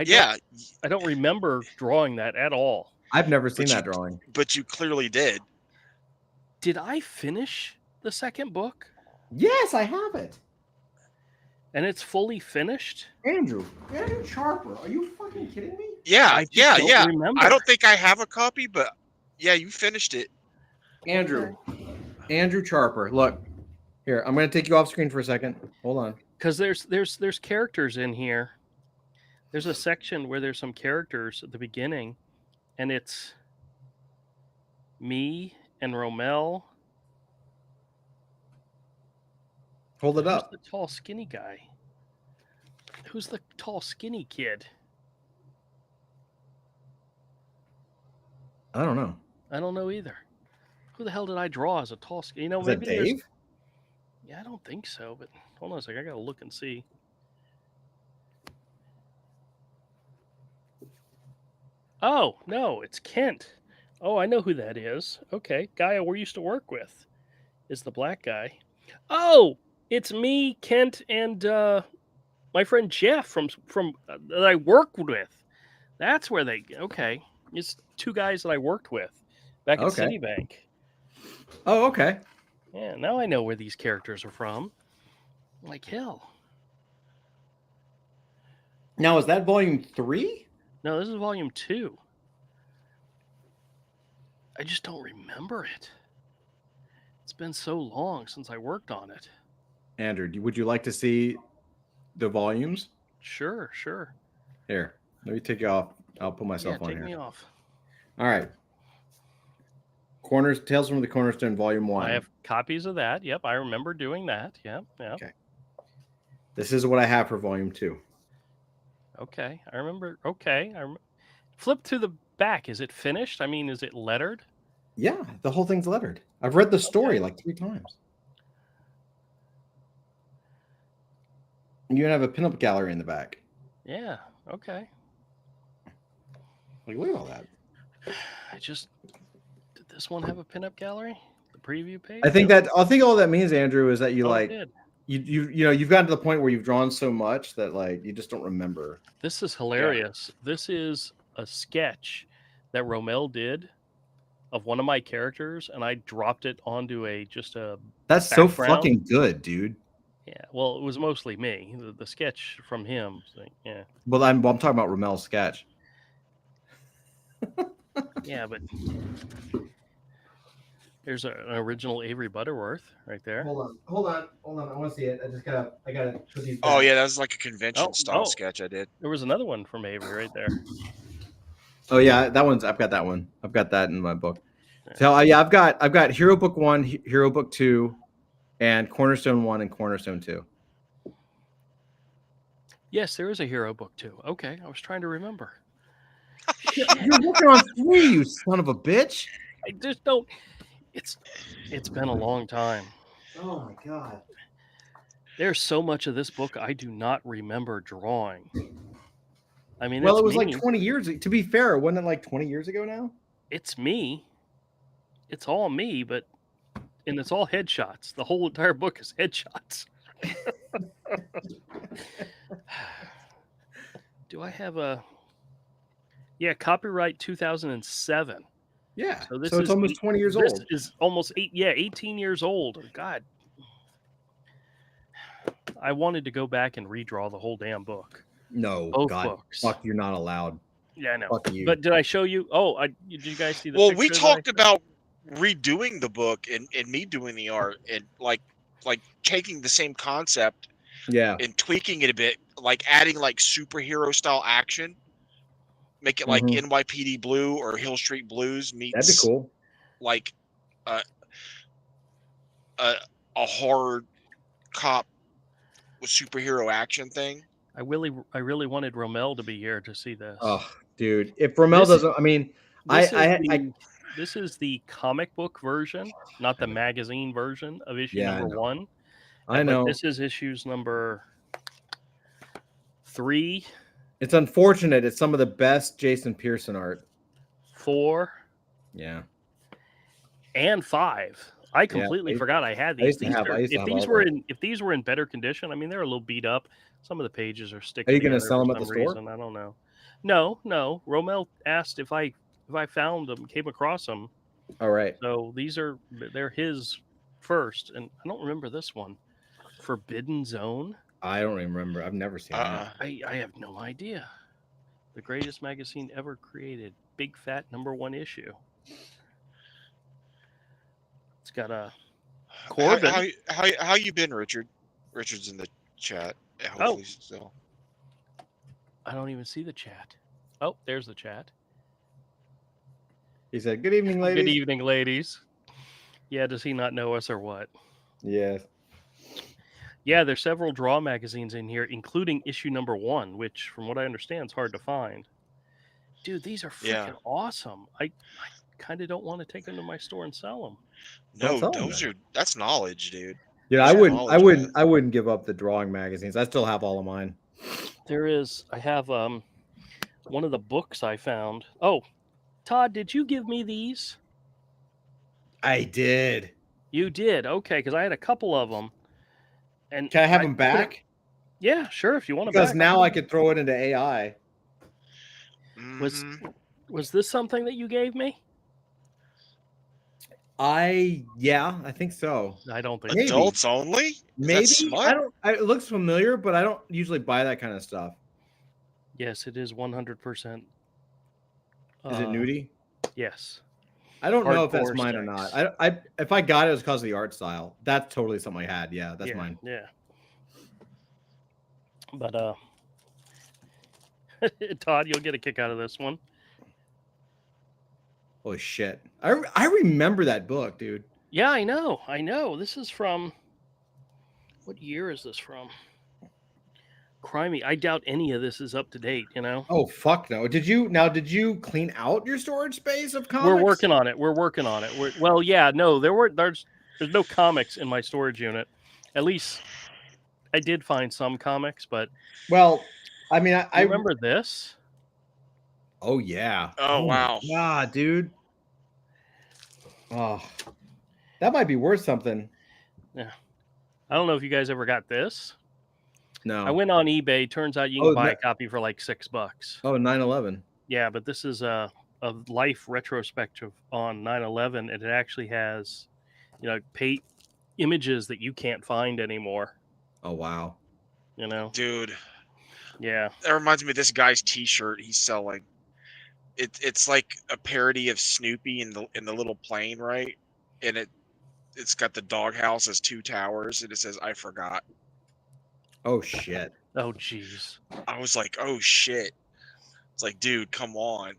Yeah, I don't remember drawing that at all. I've never seen But you- that drawing. but you clearly did. Did I finish the second book? Yes, I have it. And it's fully finished? Andrew Charper, are you fucking kidding me? Yeah, I just yeah, don't yeah. remember. I don't think I have a copy, but yeah, you finished it. Andrew Charper. Look, here. I'm going to take you off screen for a second. Hold on. Because there's characters in here. There's a section where there's some characters at the beginning, and it's me and Rommel. Hold it Who's up. the tall, skinny guy? Who's the tall, skinny kid? I don't know. I don't know either. Who the hell did I draw as a tall, skinny? You know, Is that maybe there's- Dave? Yeah, I don't think so. But hold on a second. I gotta look and see. Oh no, it's Kent. Oh, I know who that is. Okay, guy we used to work with is the black guy. Oh, it's me, Kent, and my friend Jeff from that I worked with. That's where they. Okay, it's two guys that I worked with back at Okay. Citibank. Oh, okay. Yeah, now I know where these characters are from. Like hell. Now, is that volume 3? No, this is volume 2. I just don't remember it. It's been so long since I worked on it. Andrew, would you like to see the volumes? Sure. Here, let me take you off. I'll put myself Yeah, on take here. me off. All right. Tales from the Cornerstone, Volume 1. I have copies of that. Yep, I remember doing that. Yep. Okay. This is what I have for Volume 2. Okay, I remember. Okay, flip to the back. Is it finished? I mean, is it lettered? Yeah, the whole thing's lettered. I've read the story like 3 times. You even have a pinup gallery in the back. Yeah. Okay. Like, look at all that. Did this one have a pinup gallery? The preview page? I think all that means, Andrew, is that you Oh, it like did. you've gotten to the point where you've drawn so much that like you just don't remember. This is hilarious. This is a sketch that Rommel did of one of my characters, and I dropped it onto That's so background. fucking good, dude. Yeah. Well, it was mostly me. The sketch from him. So, yeah. Well, I'm talking about Romel's sketch. Yeah, but there's an original Avery Butterworth right there. Hold on. I want to see it. I gotta put these. Oh yeah, that was like a convention style oh. sketch I did. There was another one from Avery right there. Oh yeah, I've got that one. I've got that in my book. So yeah, I've got Hero Book 1, Hero Book 2, and Cornerstone 1 and Cornerstone 2. Yes, there is a Hero Book too. Okay, I was trying to remember. You're working on 3, you son of a bitch. I just don't. It's been a long time. Oh my god. There's so much of this book I do not remember drawing. I mean, Well, it's it was me. like 20 years. To be fair, wasn't it like 20 years ago now? It's me. It's all me, and it's all headshots. The whole entire book is headshots. Do I have a? Yeah, copyright 2007. Yeah. So this So it's is almost 20 years This old. is almost 18 years old. God. I wanted to go back and redraw the whole damn book. No, Both God, books. fuck, you're not allowed. Yeah, I know. Fuck you. But did I show you? Oh, did you guys see the Well, we picture that I- talked about redoing the book and me doing the art and like taking the same concept Yeah. and tweaking it a bit, like adding like superhero style action. Make it like Mhm. NYPD Blue or Hill Street Blues That'd be meets cool. like a a horror cop with superhero action thing. I really wanted Romel to be here to see this. Oh, dude. If Romel This is- doesn't, I mean, This is the comic book version, not the magazine version of issue Yeah, I number know. 1. I But know. this is issues number 3, It's unfortunate. It's some of the best Jason Pearson art. 4, Yeah. and 5. I completely I- forgot I had I these. used to have all If these were in better condition, I mean they're a little beat up. Some of the pages are sticking. Are you gonna together sell for them at the some store? reason. I don't know. No. Romel asked if I found them, came across them. All right. So they're his first, and I don't remember this one. Forbidden Zone. I don't even remember. I've never seen that. I have no idea. The greatest magazine ever created. Big fat #1 issue. It's got a Corbin. How you been, Richard? Richard's in the chat. Yeah, hopefully still. I don't even see the chat. Oh, there's the chat. He said, "Good evening, ladies." Good evening, ladies. Yeah, does he not know us or what? Yes. Yeah, there's several draw magazines in here, including issue number 1, which, from what I understand, is hard to find. Dude, these are freaking awesome. I kind of don't want to take them to my store and sell them. No, Don't sell 'em that's knowledge, dude. Yeah, Sure, I wouldn't give up the drawing magazines. I still have all of mine. I have one of the books I found. Oh, Todd, did you give me these? I did. You did. Okay, because I had a couple of them. And Can I have them back? Yeah, sure. If you want to. Because now I could throw it into AI. Mhm. Was this something that you gave me? Yeah, I think so. I don't think Maybe. Adults only? Is that Maybe smut? I don't. It looks familiar, but I don't usually buy that kind of stuff. Yes, it is 100%. Is it nudie? Yes. I don't know if that's Hardcore mine or sex. not. I if I got it, it was because of the art style. That's totally something I had. Yeah, that's mine. Yeah. But Todd, you'll get a kick out of this one. Holy shit! I remember that book, dude. Yeah, I know. This is from. What year is this from? Crimey. I doubt any of this is up to date. You know. Oh fuck no! Did you clean out your storage space of comics? We're working on it. There's no comics in my storage unit. At least I did find some comics, but Well, I mean, I remember this. Oh yeah. Oh, wow. Yeah, dude. Oh, that might be worth something. I don't know if you guys ever got this. No. I went on eBay. Turns out you can buy a copy for like $6. Oh, 9/11. Yeah, but this is a life retrospective on 9/11, and it actually has, images that you can't find anymore. Oh wow. Dude. Yeah. That reminds me of this guy's T-shirt he's selling. It's like a parody of Snoopy in the little plane, right? And it's got the doghouse as 2 towers, and it says "I forgot." Oh shit. Oh jeez. I was like, oh shit. It's like, dude, come on.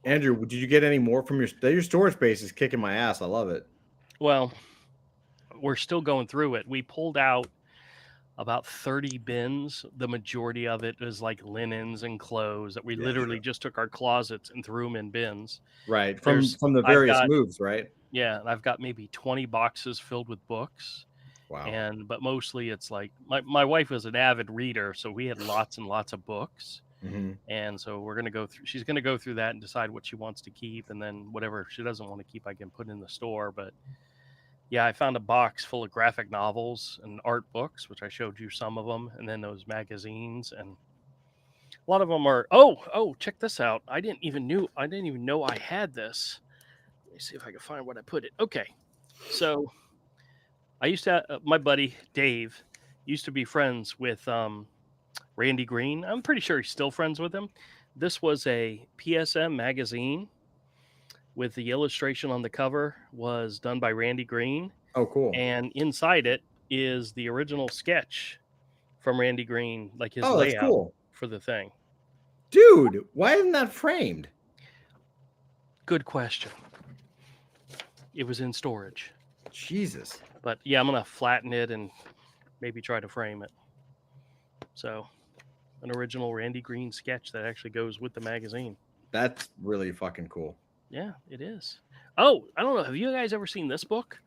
Andrew, did you get any more from your storage space is kicking my ass. I love it. Well, we're still going through it. We pulled out about 30 bins. The majority of it is like linens and clothes that we literally just took our closets and threw them in bins. Right. From the various moves, right? Yeah, and I've got maybe 20 boxes filled with books. Wow. But mostly it's like my wife was an avid reader, so we had lots and lots of books. Mm-hmm. And so she's going to go through that and decide what she wants to keep, and then whatever she doesn't want to keep I can put in the store. But yeah, I found a box full of graphic novels and art books, which I showed you some of them, and then those magazines, and a lot of them are check this out. I didn't even know I had this. Let me see if I can find what I put it. Okay. So I used to my buddy Dave used to be friends with Randy Green. I'm pretty sure he's still friends with him. This was a PSM magazine with the illustration on the cover was done by Randy Green. Oh, cool. And inside it is the original sketch from Randy Green, like his Oh, that's layout cool. for the thing. Dude, why isn't that framed? Good question. It was in storage. Jesus. But yeah, I'm going to flatten it and maybe try to frame it. So, an original Randy Green sketch that actually goes with the magazine. That's really fucking cool. Yeah, it is. Oh, I don't know. Have you guys ever seen this book?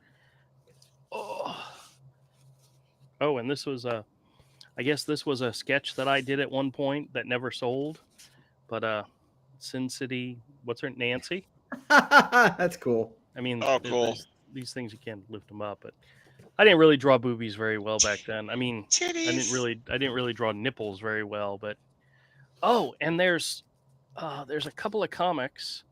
Oh, and this was I guess this was a sketch that I did at one point that never sold. But Sin City, what's her Nancy? That's cool. I mean, Oh, cool. these things you can't lift them up, but I didn't really draw boobies very well back then. I mean, Titties. I didn't really draw nipples very well, but and there's a couple of comics.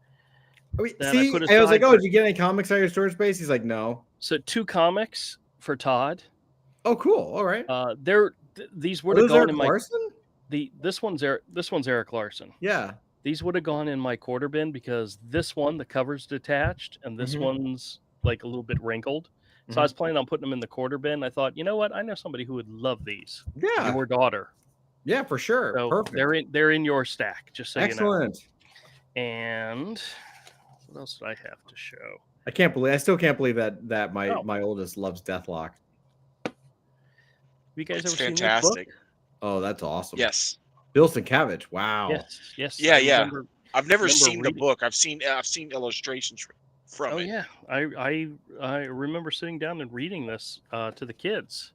Wait, That I see, put I was aside like, oh, for- did you get any comics out of your storage space? He's like, no. So 2 comics for Todd. Oh, cool. All right. These Are would have those gone Eric in my Larson? this one's Eric Larson. Yeah. These would have gone in my quarter bin because this one, the cover's detached, and this Mhm. one's like a little bit wrinkled. So I was planning on putting them in the quarter bin. I thought, you know what? I know somebody who would love these. Yeah. Your daughter. Yeah, for sure. So Perfect. they're in your stack, just so you know. Excellent. And what else did I have to show? I still can't believe that my Oh. my oldest loves Deathlock. Have you guys It's ever seen fantastic. this book? Oh, that's awesome. Yes. Bill Sienkiewicz. Wow. Yes. Yeah, I yeah. remember- I've never Remember seen the reading- book. I've seen illustrations from Oh it. yeah, I remember sitting down and reading this to the kids.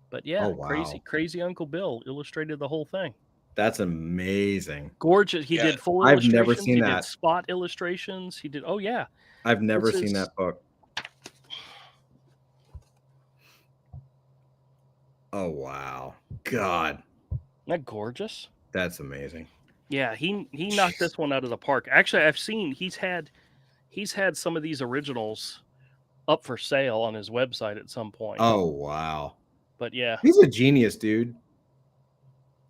But yeah, Oh, wow. crazy Uncle Bill illustrated the whole thing. That's amazing. Gorgeous. He Yeah. did full I've illustrations. never seen he that. did spot illustrations. He did. Oh yeah. I've never This seen is- that book. Oh wow. God. Isn't that gorgeous? That's amazing. Yeah, he knocked this one out of the park. Actually, I've seen he's had some of these originals up for sale on his website at some point. Oh wow. But yeah, He's a genius, dude.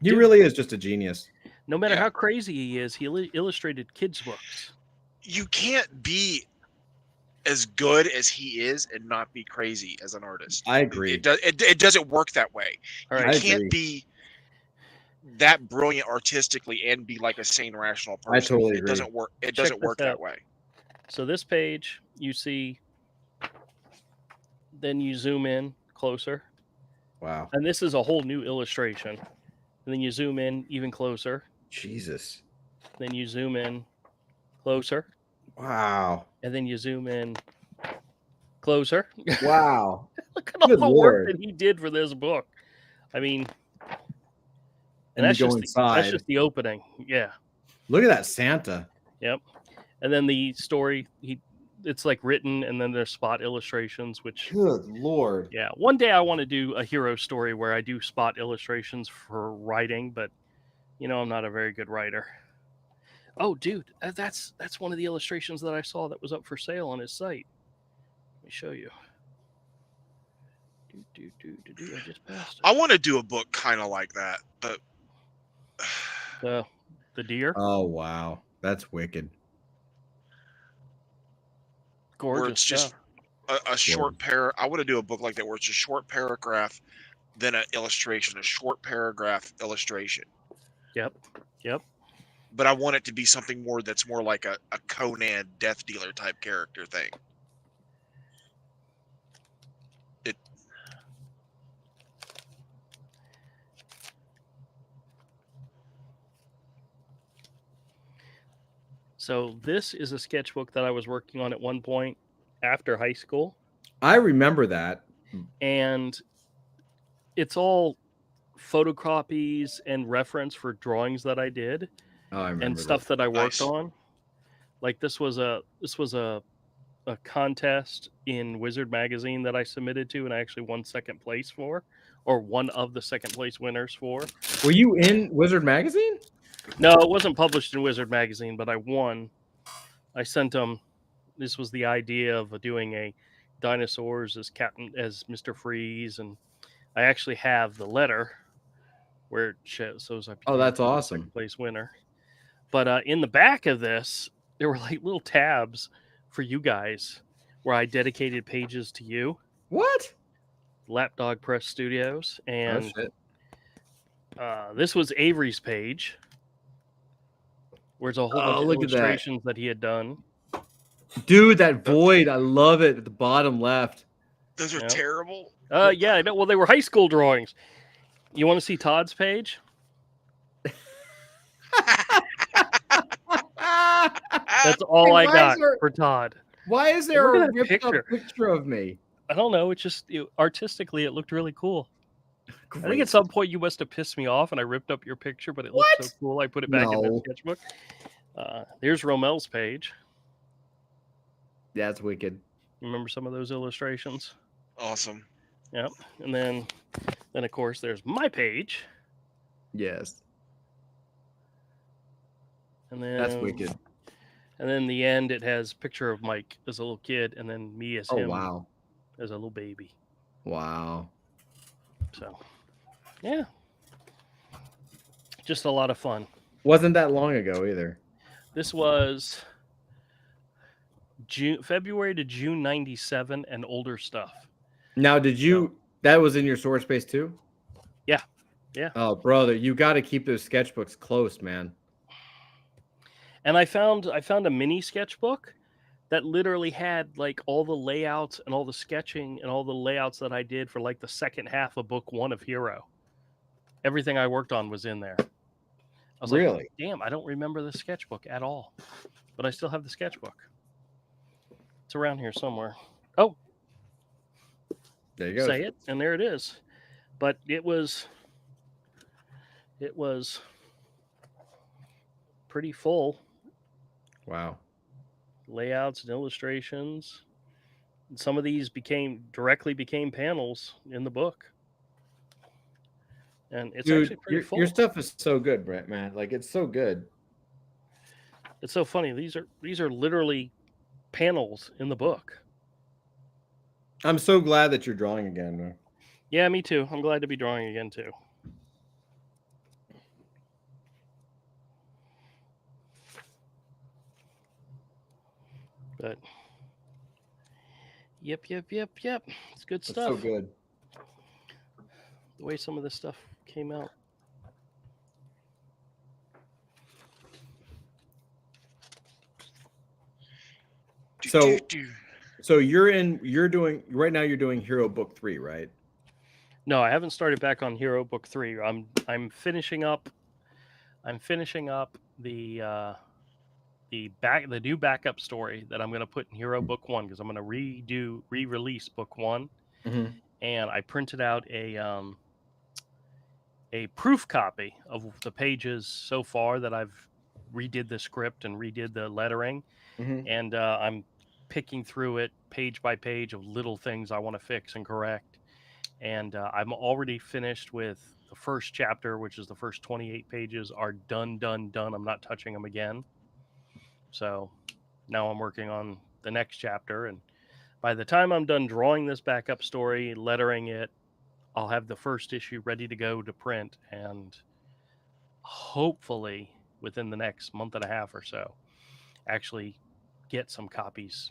He Dude. really is just a genius. no matter Yeah. how crazy he is, he illustrated kids' books. You can't be as good as he is and not be crazy as an artist. I agree. It doesn't work that way. All You right, I can't agree. be that brilliant artistically and be like a sane, rational person. I totally It agree. doesn't work. It Check doesn't this work that out. way. so this page you see, then you zoom in closer, Wow. and this is a whole new illustration. And then you zoom in even closer. Jesus. Then you zoom in closer, Wow. and then you zoom in closer. Wow. Look at all Good the work Lord. that he did for this book. I mean, And that's you go that's inside. just the opening. Yeah. Look at that Santa. Yep. And then the story, it's like written, and then there's spot illustrations, which Good Lord. yeah. One day I want to do a hero story where I do spot illustrations for writing, but I'm not a very good writer. Oh, dude, that's one of the illustrations that I saw that was up for sale on his site. Let me show you. I just passed I want to do a book kind of like that, but it. The deer. Oh wow. That's wicked. Gorgeous where it's just stuff. a short I want to do a book like that where it's a short paragraph, then an illustration, a short paragraph illustration. Yep. But I want it to be something more that's more like a Conan Death Dealer type character thing. So this is a sketchbook that I was working on at one point after high school, I remember that. and it's all photocopies and reference for drawings that I did Oh, I remember and stuff that I worked Nice. on. Like this was a contest in Wizard magazine that I submitted to, and I actually won second place for, or one of the second place winners for. that. Were you in Wizard magazine? No, it wasn't published in Wizard magazine, but I won. I sent them. This was the idea of doing a dinosaurs as Mr. Freeze, and I actually have the letter where it shows. I Oh, became that's the awesome. second place winner. But in the back of this, there were like little tabs for you guys where I dedicated pages to you. What? Lapdog Press Studios, Oh and shit! this was Avery's page. Where's a whole bunch of Look at that, illustrations that he had done. dude. That void, I love it at the bottom left. Those are Yep. terrible. Yeah, I know. Well, they were high school drawings. You want to see Todd's page? That's all Hey, I why got is there- for Todd. Why is Look there at a that ripped picture. up picture of me? I don't know. It's just artistically, it looked really cool. I think Great. at some point you must have pissed me off, and I ripped up your picture, but it looked so What? cool. I put it back in the No. sketchbook. There's Romel's page. That's wicked. Remember some of those illustrations? Awesome. Yep. And then of course there's my page. Yes, And then that's wicked. And then the end, it has a picture of Mike as a little kid, and then me as Oh him wow, as a little baby. wow. So, yeah, just a lot of fun. Wasn't that long ago either. This was February to June '97, and older stuff. Now, did you? That was in your source space too? Yeah, yeah. Oh, brother, you got to keep those sketchbooks close, man. And I found a mini sketchbook that literally had like all the layouts and all the sketching and all the layouts that I did for like the second half of book 1 of Hero. Everything I worked on was in there. I was Really? like, damn, I don't remember the sketchbook at all, but I still have the sketchbook. It's around here somewhere. Oh, There you go. say it, and there it is. But it was pretty full. Wow. Layouts and illustrations. And some of these directly became panels in the book. And it's Dude, actually pretty full. your stuff is so good, Brent, man. Like, it's so good. It's so funny. These are literally panels in the book. I'm so glad that you're drawing again, man. Yeah, me too. I'm glad to be drawing again too. But yep. It's good It's stuff. so good. The way some of this stuff came out. So you're doing right now. You're doing Hero Book 3, right? No, I haven't started back on Hero Book 3. I'm finishing up the new backup story that I'm going to put in Hero Book 1 because I'm going to re-release Book 1. Mm-hmm. And I printed out a proof copy of the pages so far that I've redid the script and redid the lettering. Mm-hmm. And I'm picking through it page by page of little things I want to fix and correct. And I'm already finished with the first chapter, which is the first 28 pages are done. I'm not touching them again. So now I'm working on the next chapter. And by the time I'm done drawing this backup story, lettering it, I'll have the first issue ready to go to print. And hopefully within the next month and a half or so, actually get some copies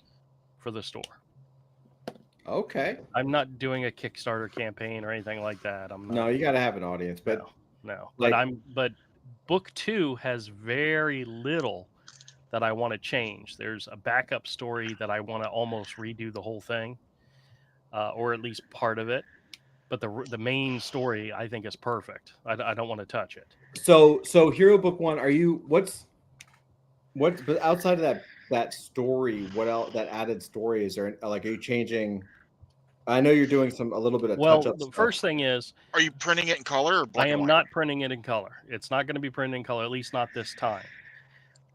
for the store. Okay. I'm not doing a Kickstarter campaign or anything like that. I'm not. No, you got to have an audience, but No. like- But book 2 has very little that I want to change. There's a backup story that I want to almost redo the whole thing, or at least part of it. But the main story I think is perfect. I don't want to touch it. So Hero Book 1, are you but outside of that story, what else, that added story, is there, like, are you changing? I know you're doing a little bit of touch-up The stuff. first thing is Are you printing it in color or black I and am white? not printing it in color. It's not going to be printed in color, at least not this time.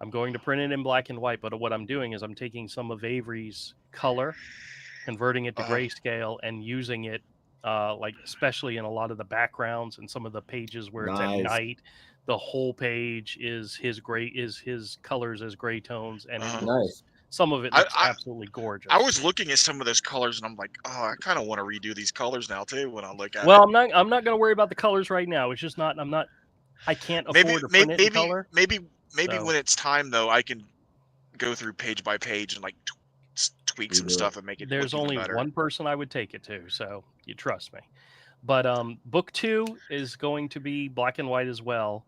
I'm going to print it in black and white, but what I'm doing is I'm taking some of Avery's color, converting it to grayscale, and using it, like especially in a lot of the backgrounds and some of the pages where it's at Nice. night. The whole page is his colors as gray tones, and it looks, Nice. some of it looks absolutely gorgeous. I was looking at some of those colors and I'm like, oh, I kind of want to redo these colors now too when I look at Well, it. I'm not going to worry about the colors right now. It's just I can't afford to print it in color. Maybe So- when it's time though, I can go through page by page and like tweak some Redo it. stuff and make it There's look even only better. one person I would take it to, so you trust me. But book 2 is going to be black and white as well,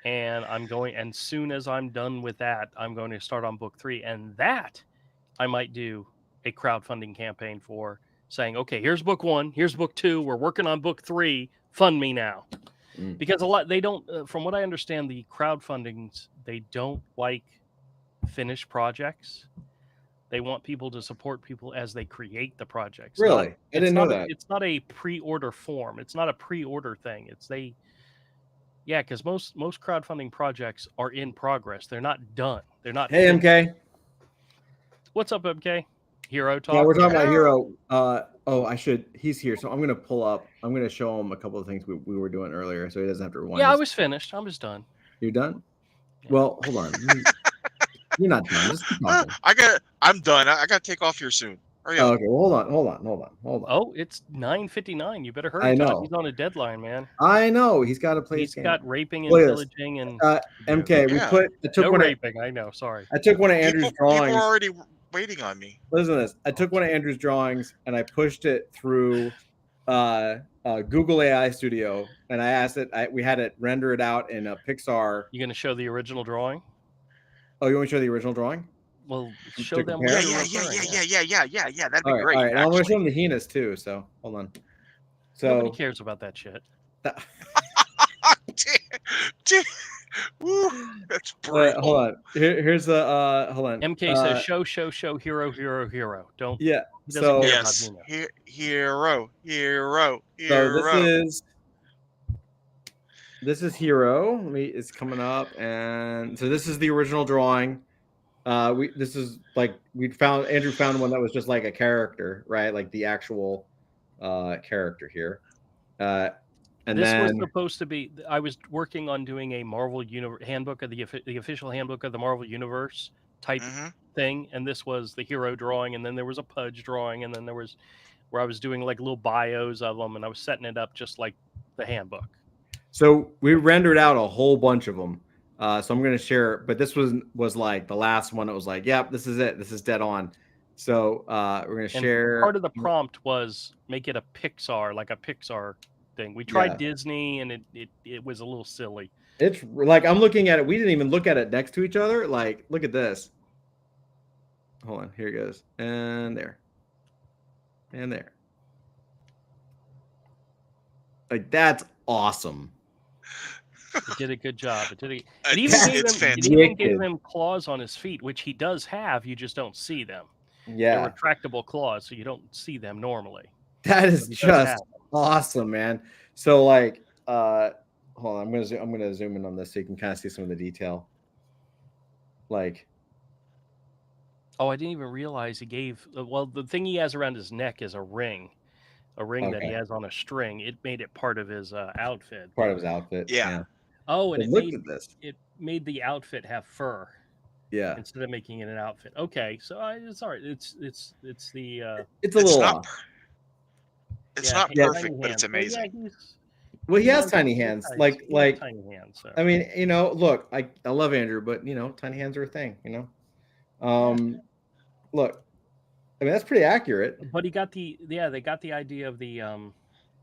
and and soon as I'm done with that, I'm going to start on book 3, and that I might do a crowdfunding campaign for, saying, okay, here's book 1, here's book 2, we're working on book 3, fund me now. Mm. Because a lot they don't, from what I understand, the crowdfundings, they don't like finished projects. They want people to support people as they create the projects. Really? I didn't know that. It's not a pre-order form. It's not a pre-order thing. Because most crowdfunding projects are in progress. They're not done. They're not. Hey, finished. MK. What's up, MK? Hero talk. Yeah, we're talking about Hello. Hero. He's here, so I'm gonna pull up. I'm gonna show him a couple of things we were doing earlier, so he doesn't have to rewind. Yeah, I his- was finished. I was done. You're done? Yeah. Well, hold on. You're not done. Just keep talking. I'm done. I gotta take off here soon. Hurry Oh, up. okay, well, hold on. Oh, it's 9:59. You better hurry. I Todd. know. He's on a deadline, man. I know he's got to play He's his game. got raping and Look at this. pillaging and MK, Yeah. I took no one. raping. I know. Sorry. I took one of Andrew's People drawings. are already waiting on me. Listen to this. I took one of Andrew's drawings and I pushed it through Google AI Studio, and I asked it. We had it render it out in a Pixar. You gonna show the original drawing? Oh, you want me to show the original drawing? Well, To show them. compare? what Yeah, you're yeah, referring to. yeah. That'd be All right, great. all right. And I'm going to show actually. him the Heenas too. So hold on. Nobody So cares about that shit. Damn. Woo, that's brutal. hold on. Here's the hold on. MK says show hero. Don't. Yeah. He doesn't So care. Yes, hero. this is Hero. It's coming up, and so this is the original drawing. Andrew found one that was just like a character, right? Like the actual character here. And This then was supposed to be. I was working on doing a Marvel handbook of the official handbook of the Marvel Universe type Mhm. thing, and this was the hero drawing, and then there was a Pudge drawing, and then there was where I was doing like little bios of them, and I was setting it up just like the handbook. so we rendered out a whole bunch of them. So I'm going to share, but this was like the last one. It was like, yep, this is it. This is dead on. So we're going to And share. part of the prompt was make it a Pixar, like a Pixar thing. We tried Yeah. Disney, and it was a little silly. It's like I'm looking at it. We didn't even look at it next to each other. Like, look at this. Hold on. Here it goes. And there. And there. Like, that's awesome. It did a good job. It even It's gave him, fantastic. it even gave Wicked. him claws on his feet, which he does have. You just don't see them. Yeah. They're retractable claws, so you don't see them normally. That is But he does just have them. awesome, man. So like hold on, I'm gonna zoom in on this so you can kind of see some of the detail. Like, Oh, I didn't even realize he gave. Well, the thing he has around his neck is a ring that he Okay. has on a string. It made it part of his outfit. part of his outfit. Yeah. Oh, and But it look made at this. it made the outfit have fur Yeah. instead of making it an outfit. Okay, so it's all right. It's the It's a It's little not. off. It's yeah, not tiny perfect, but it's hands. Well, yeah, amazing. he's- Well, he has knows tiny his hands. size. Like He has tiny hands. So. I mean, look, I love Andrew, but tiny hands are a thing, Look, I mean, that's pretty accurate. But he got they got the idea of the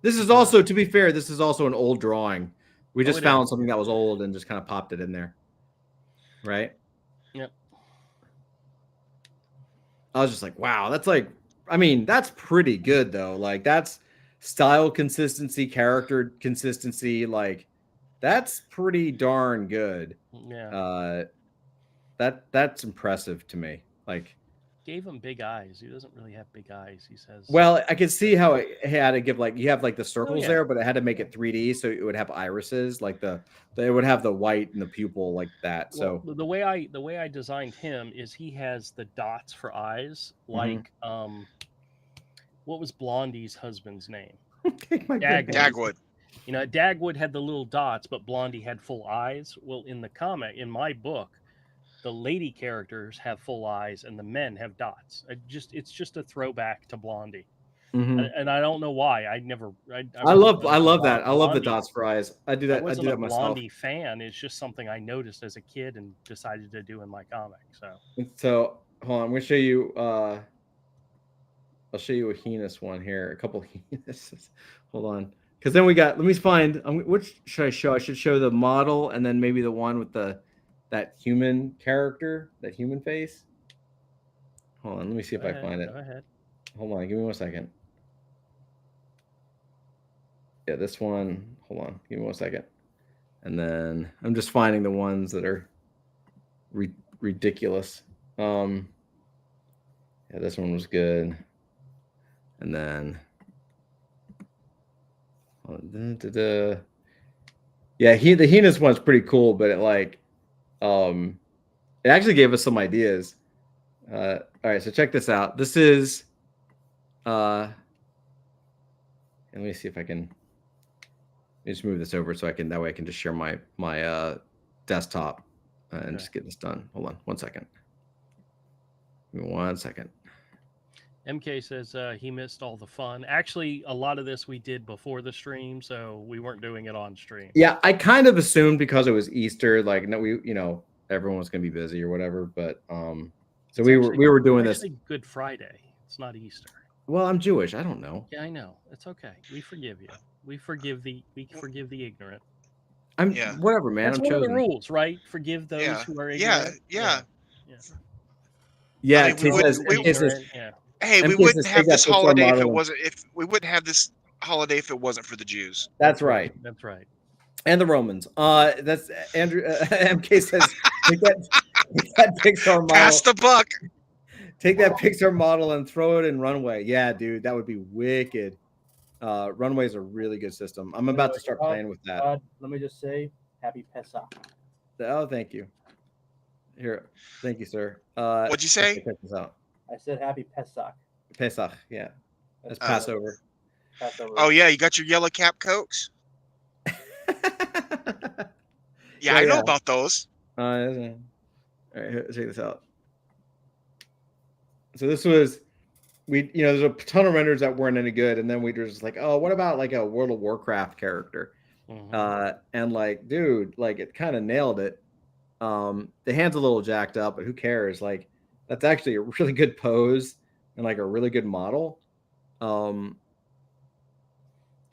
This is also, to be fair, this is also an old drawing. We just it found is. something that was old and just kind of popped it in there. Right? Yep. I was just like, wow, that's pretty good though. Like, that's style consistency, character consistency, like that's pretty darn good. yeah. That's impressive to me. Like, Gave him big eyes. He doesn't really have big eyes. He says. well, I could see how it had to give, like, you have like the circles yeah. there, but it had to make it 3D, so it would have irises, like it would have the white and the pupil like that. So Well, the way I designed him is he has the dots for eyes, like what was Blondie's husband's name? Take my Dagwood. goodness. Dagwood. Dagwood had the little dots, but Blondie had full eyes. Well, in the comic, in my book, the lady characters have full eyes and the men have dots. It's just a throwback to Blondie, Mhm. and I don't know why. I love that. I love the Blondie. dots for eyes. I do I that. I wasn't do a that myself. Blondie fan. It's just something I noticed as a kid and decided to do in my comic. So So hold on, I'm gonna show you. I'll show you a heinous one here. A couple heinouses. Hold on, because then we got. Let me find. Which should I show? I should show the model and then maybe the one with that human character, that human face. Hold on. Let me see if I find it. Go ahead. Hold on. Give me 1 second. Yeah, this one. Hold on. Give me 1 second. And then I'm just finding the ones that are ridiculous. Yeah, this one was good. And then, yeah, the heinous one's pretty cool, but it actually gave us some ideas. All right, so check this out. This is, and let me see if I can. Let me just move this over so that way I can just share my desktop and just get this done. Hold on 1 second. Give me 1 second. MK says he missed all the fun. Actually, a lot of this we did before the stream, so we weren't doing it on stream. Yeah, I kind of assumed because it was Easter, like no, everyone was gonna be busy or whatever. But so we were doing this. Good Friday. It's not Easter. Well, I'm Jewish. I don't know. Yeah, I know. It's okay. We forgive you. We forgive the ignorant. Whatever, man. That's I'm one chosen. of the rules, right? Forgive those who are ignorant. Yeah. Yeah. I mean, hey, we MK wouldn't says have take that this picture holiday if it model. wasn't. If we wouldn't have this holiday if it wasn't for the Jews. That's right. That's right. And the Romans. That's Andrew. MK says take that Pixar model. Pass the buck. Take that Pixar model and throw it in Runway. Yeah, dude, that would be wicked. Runway is a really good system. I'm about to start playing with that. Let me just say, Happy Pesach. Oh, thank you. Here, thank you, sir. What'd you say? Check this out. I said Happy Pesach. Pesach, yeah. That's Passover. Oh yeah, you got your yellow cap Cokes. Yeah, I know about those. All right, check this out. So this was, there's a ton of renders that weren't any good, and then we were just like, oh, what about like a World of Warcraft character? Mm-hmm. And like, dude, like it kind of nailed it. The hand's a little jacked up, but who cares? Like, that's actually a really good pose and like a really good model. Still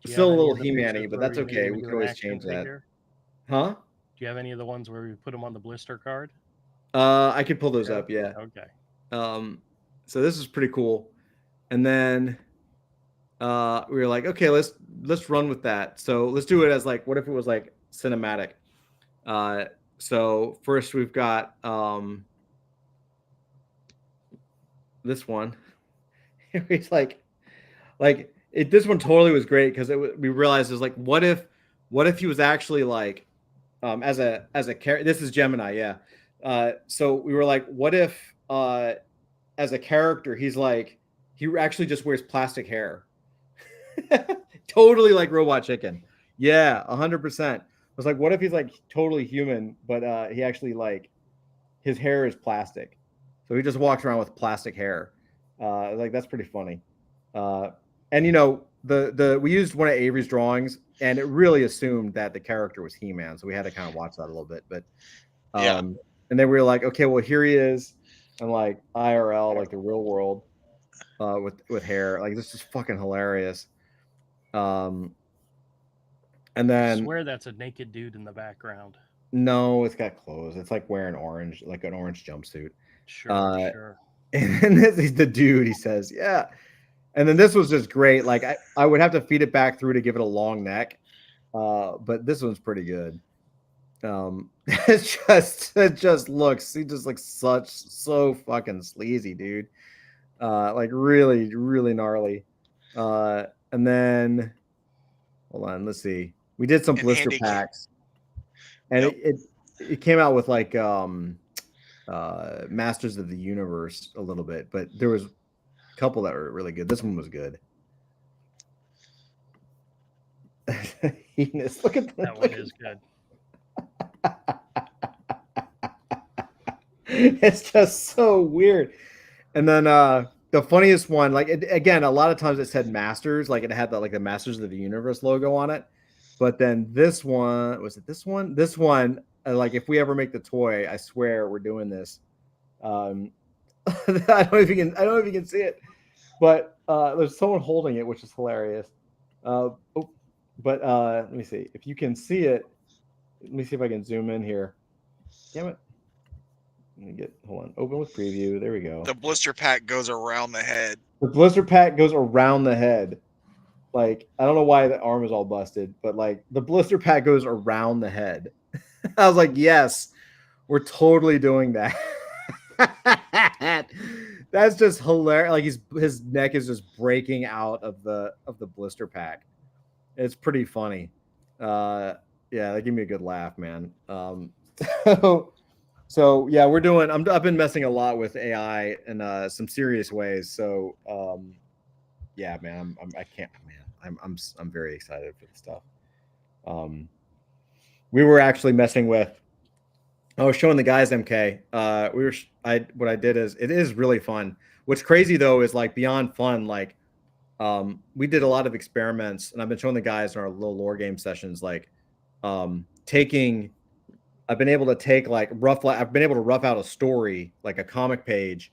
a little He-Man-y, but that's okay. We can always change that. Huh? Do you have any of the ones where we put them on the blister card? I could pull those up, yeah. Okay. So this is pretty cool. And then we were like, okay, let's run with that. So let's do it as like, what if it was like cinematic? So first we've got this one. It's like this one totally was great because we realized is like, what if he was actually like as a character. This is Gemini, yeah. So we were like, what if as a character he actually just wears plastic hair? Totally like Robot Chicken. Yeah, 100%. I was like, what if he's like totally human, but he actually like his hair is plastic, so he just walks around with plastic hair. Like that's pretty funny. And we used one of Avery's drawings, and it really assumed that the character was He-Man, so we had to kind of watch that a little bit. But and then we were like, okay, well here he is, and like IRL, like the real world, with hair. Like this is fucking hilarious. And then I swear that's a naked dude in the background. No, it's got clothes. It's like wearing orange, like an orange jumpsuit. Sure. And then this is the dude. He says, yeah. And then this was just great. Like I would have to feed it back through to give it a long neck. But this one's pretty good. It just looks, he just looks so fucking sleazy, dude. Like really, really gnarly. And then hold on, let's see. We did some blister packs. And it came out with like Masters of the Universe a little bit, but there was a couple that were really good. This one was good. Enos, look at that one is good. It's just so weird. And then the funniest one, like again, a lot of times it said Masters, like it had the Masters of the Universe logo on it. But then this one, was it this one? This one, like if we ever make the toy, I swear we're doing this. I don't know if you can see it. But there's someone holding it, which is hilarious. But let me see if you can see it. Let me see if I can zoom in here. Damn it. Let me hold on. Open with preview. There we go. The blister pack goes around the head. The blister pack goes around the head. Like, I don't know why the arm is all busted, but like the blister pack goes around the head. I was like, yes, we're totally doing that. That's just hilarious. Like his neck is just breaking out of the blister pack. It's pretty funny. Yeah, that gave me a good laugh, man. So yeah, we're doing. I've been messing a lot with AI in some serious ways. So yeah, man, I can't, man. I'm very excited for the stuff. We were actually messing with. I was showing the guys MK. What I did is it is really fun. What's crazy though is like beyond fun. Like we did a lot of experiments, and I've been showing the guys in our little lore game sessions. Like I've been able to take like I've been able to rough out a story, like a comic page,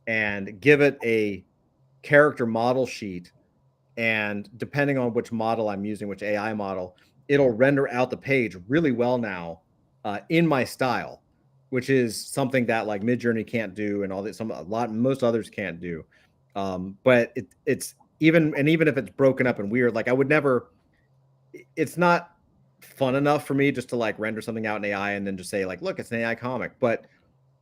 and give it a character model sheet. And depending on which model I'm using, which AI model, it'll render out the page really well now in my style, which is something that like Midjourney can't do, and all that. Most others can't do. But it's even if it's broken up and weird, like I would never. It's not fun enough for me just to like render something out in AI and then just say like, look, it's an AI comic. But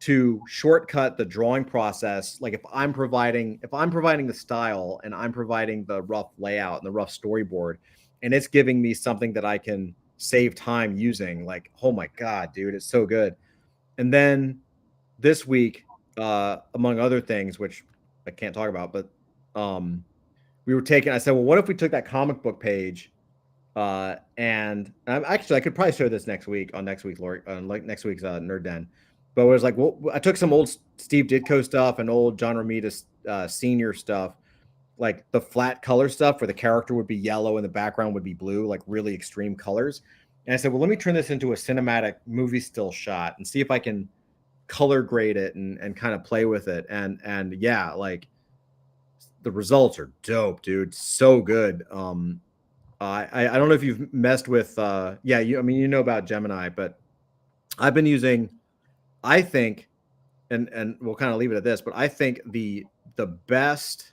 to shortcut the drawing process, like if I'm providing the style and I'm providing the rough layout and the rough storyboard, and it's giving me something that I can save time using, like, oh my God, dude, it's so good. And then this week, among other things, which I can't talk about, but I said, well, what if we took that comic book page and actually I could probably show this next week on next week's Nerd Den. But it was like, well, I took some old Steve Ditko stuff and old John Romita senior stuff, like the flat color stuff where the character would be yellow and the background would be blue, like really extreme colors. And I said, well, let me turn this into a cinematic movie still shot and see if I can color grade it and kind of play with it. And yeah, like the results are dope, dude. So good. I don't know if you've messed with you know about Gemini, but I've been using, I think, and we'll kind of leave it at this, but I think the best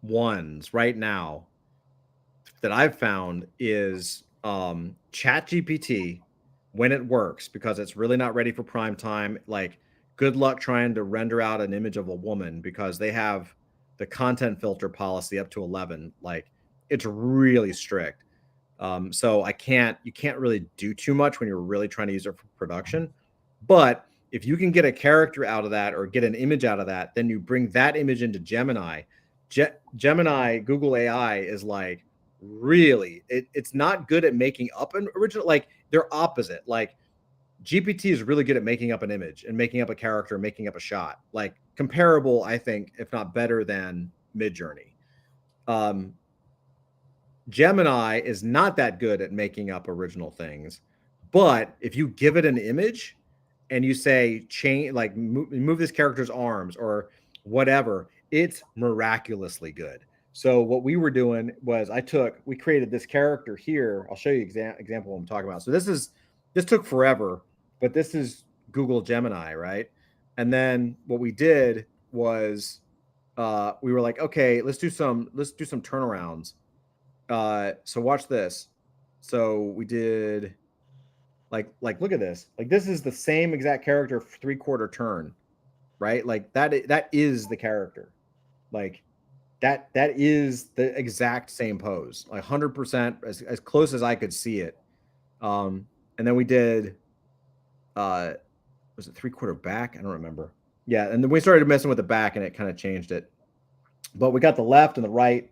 ones right now that I've found is ChatGPT when it works, because it's really not ready for prime time. Like, good luck trying to render out an image of a woman because they have the content filter policy up to 11. Like, it's really strict. So you can't really do too much when you're really trying to use it for production. But if you can get a character out of that or get an image out of that, then you bring that image into Gemini. Gemini, Google AI is like really, it's not good at making up an original, like they're opposite. Like GPT is really good at making up an image and making up a character, making up a shot, like comparable, I think, if not better than Midjourney. Gemini is not that good at making up original things, but if you give it an image and you say change, like move this character's arms or whatever, it's miraculously good. So what we were doing was we created this character here. I'll show you example what I'm talking about. So this took forever, but this is Google Gemini, right? And then what we did was we were like, okay, let's do some turnarounds. So watch this. So we did like look at this. Like this is the same exact character 3/4 turn, right? Like that is the character. Like that is the exact same pose. Like 100% as close as I could see it. And then we did was it 3/4 back? I don't remember. Yeah, and then we started messing with the back and it kind of changed it. But we got the left and the right.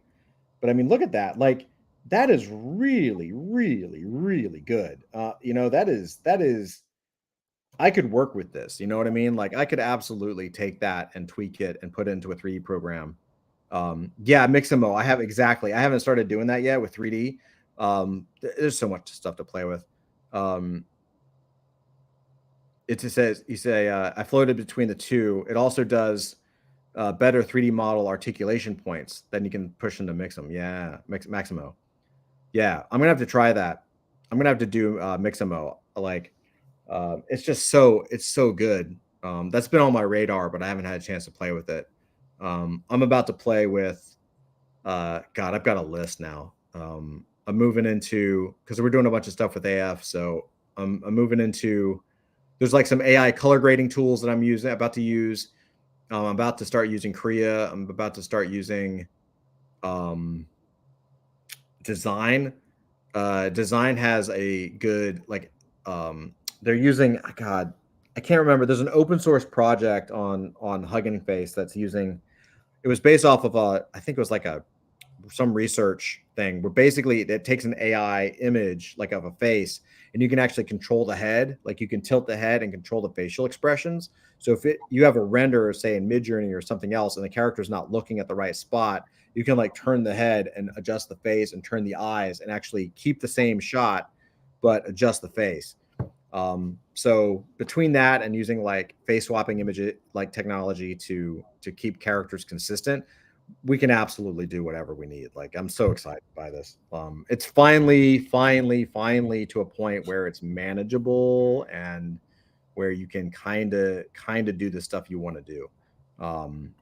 But I mean, look at that. Like that is really, really, really good. That is I could work with this. You know what I mean? Like I could absolutely take that and tweak it and put it into a 3D program. Yeah, Mixamo. I haven't started doing that yet with 3D. There's so much stuff to play with. It just says I floated between the two. It also does better 3D model articulation points, then you can push into Mixam. Yeah, Maximo. Yeah, I'm gonna have to try that. I'm gonna have to do Mixamo. Like, it's so good. That's been on my radar, but I haven't had a chance to play with it. I'm about to play with. God, I've got a list now. I'm moving into because we're doing a bunch of stuff with AF, so I'm moving into. There's like some AI color grading tools that I'm about to use. I'm about to start using Kriya. I'm about to start using Design. Design has a good they're using God, I can't remember. There's an open source project on Hugging Face that's using. It was based off of I think it was like some research thing where basically it takes an AI image like of a face and you can actually control the head. Like you can tilt the head and control the facial expressions. So if you have a render, say in Midjourney or something else, and the character's not looking at the right spot, you can like turn the head and adjust the face and turn the eyes and actually keep the same shot, but adjust the face. So between that and using like face swapping image like technology to keep characters consistent, we can absolutely do whatever we need. Like I'm so excited by this. It's finally to a point where it's manageable and where you can kind of do the stuff you want to do.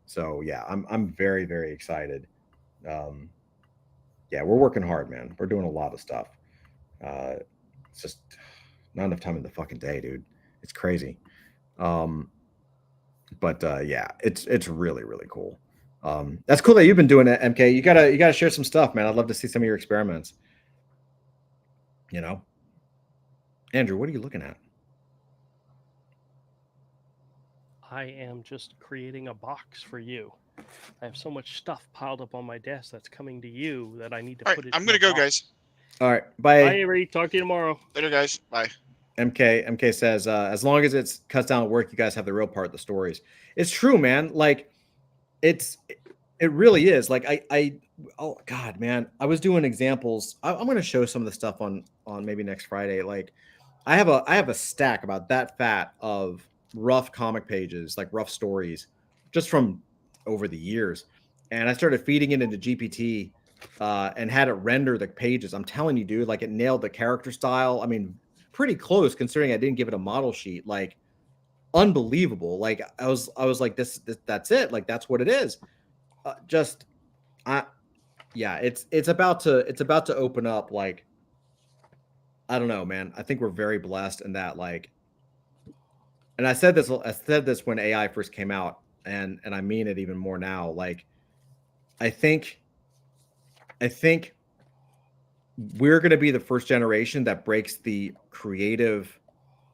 So yeah, I'm very, very excited. Yeah, we're working hard, man. We're doing a lot of stuff. It's just not enough time in the fucking day, dude. It's crazy. But yeah, it's really, really cool. That's cool that you've been doing it, MK. You gotta share some stuff, man. I'd love to see some of your experiments. You know, Andrew, what are you looking at? I am just creating a box for you. I have so much stuff piled up on my desk that's coming to you that I need to All put right, it. I'm in gonna a go, box. guys. All right, bye. Bye, Avery. Talk to you tomorrow. Later, guys. Bye. MK says, as long as it's cuts down work, you guys have the real part of the stories. It's true, man. Like, it really is. Like, oh God, man, I was doing examples. I'm going to show some of the stuff on maybe next Friday. Like, I have a stack about that fat of rough comic pages, like rough stories, just from over the years, and I started feeding it into GPT, and had it render the pages. I'm telling you, dude, like it nailed the character style. I mean, pretty close considering I didn't give it a model sheet. Like, unbelievable. Like I was like, this that's it. Like that's what it is. Yeah, it's about to open up. Like, I don't know, man. I think we're very blessed in that, like, and I said this when AI first came out, and I mean it even more now. Like, I think we're going to be the first generation that breaks the creative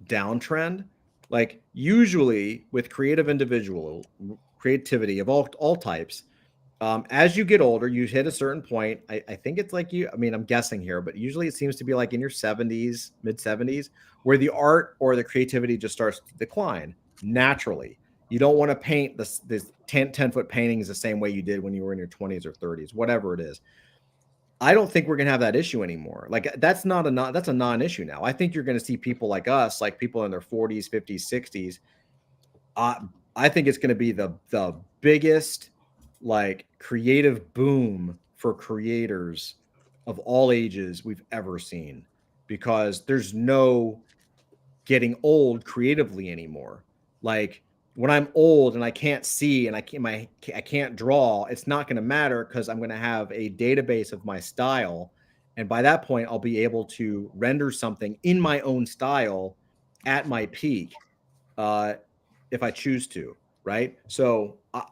downtrend. Like, usually with creativity of all types, as you get older, you hit a certain point. I think it's like I mean, I'm guessing here, but usually it seems to be like in your 70s, mid 70s, where the art or the creativity just starts to decline naturally. You don't want to paint this 10-foot paintings the same way you did when you were in your 20s or 30s, whatever it is. I don't think we're going to have that issue anymore. Like, that's a non-issue now. I think you're going to see people like us, like people in their 40s, 50s, 60s. I think it's going to be the biggest, like, creative boom for creators of all ages we've ever seen, because there's no getting old creatively anymore. Like, when I'm old and I can't see and I can't draw, it's not going to matter because I'm going to have a database of my style, and by that point I'll be able to render something in my own style at my peak, if I choose to, right? So I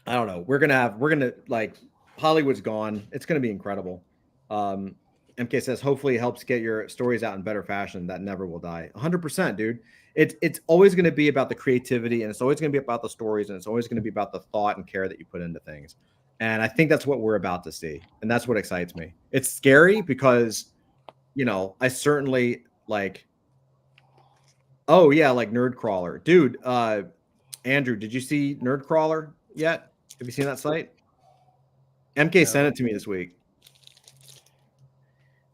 don't know. We're gonna like, Hollywood's gone. It's gonna be incredible. MK says, hopefully it helps get your stories out in better fashion. That never will die. 100%, dude. It's always going to be about the creativity, and it's always going to be about the stories, and it's always going to be about the thought and care that you put into things. And I think that's what we're about to see, and that's what excites me. It's scary because, I certainly like. Oh yeah, like Nerdcrawler, dude. Andrew, did you see Nerdcrawler yet? Have you seen that site? MK sent it to me this week.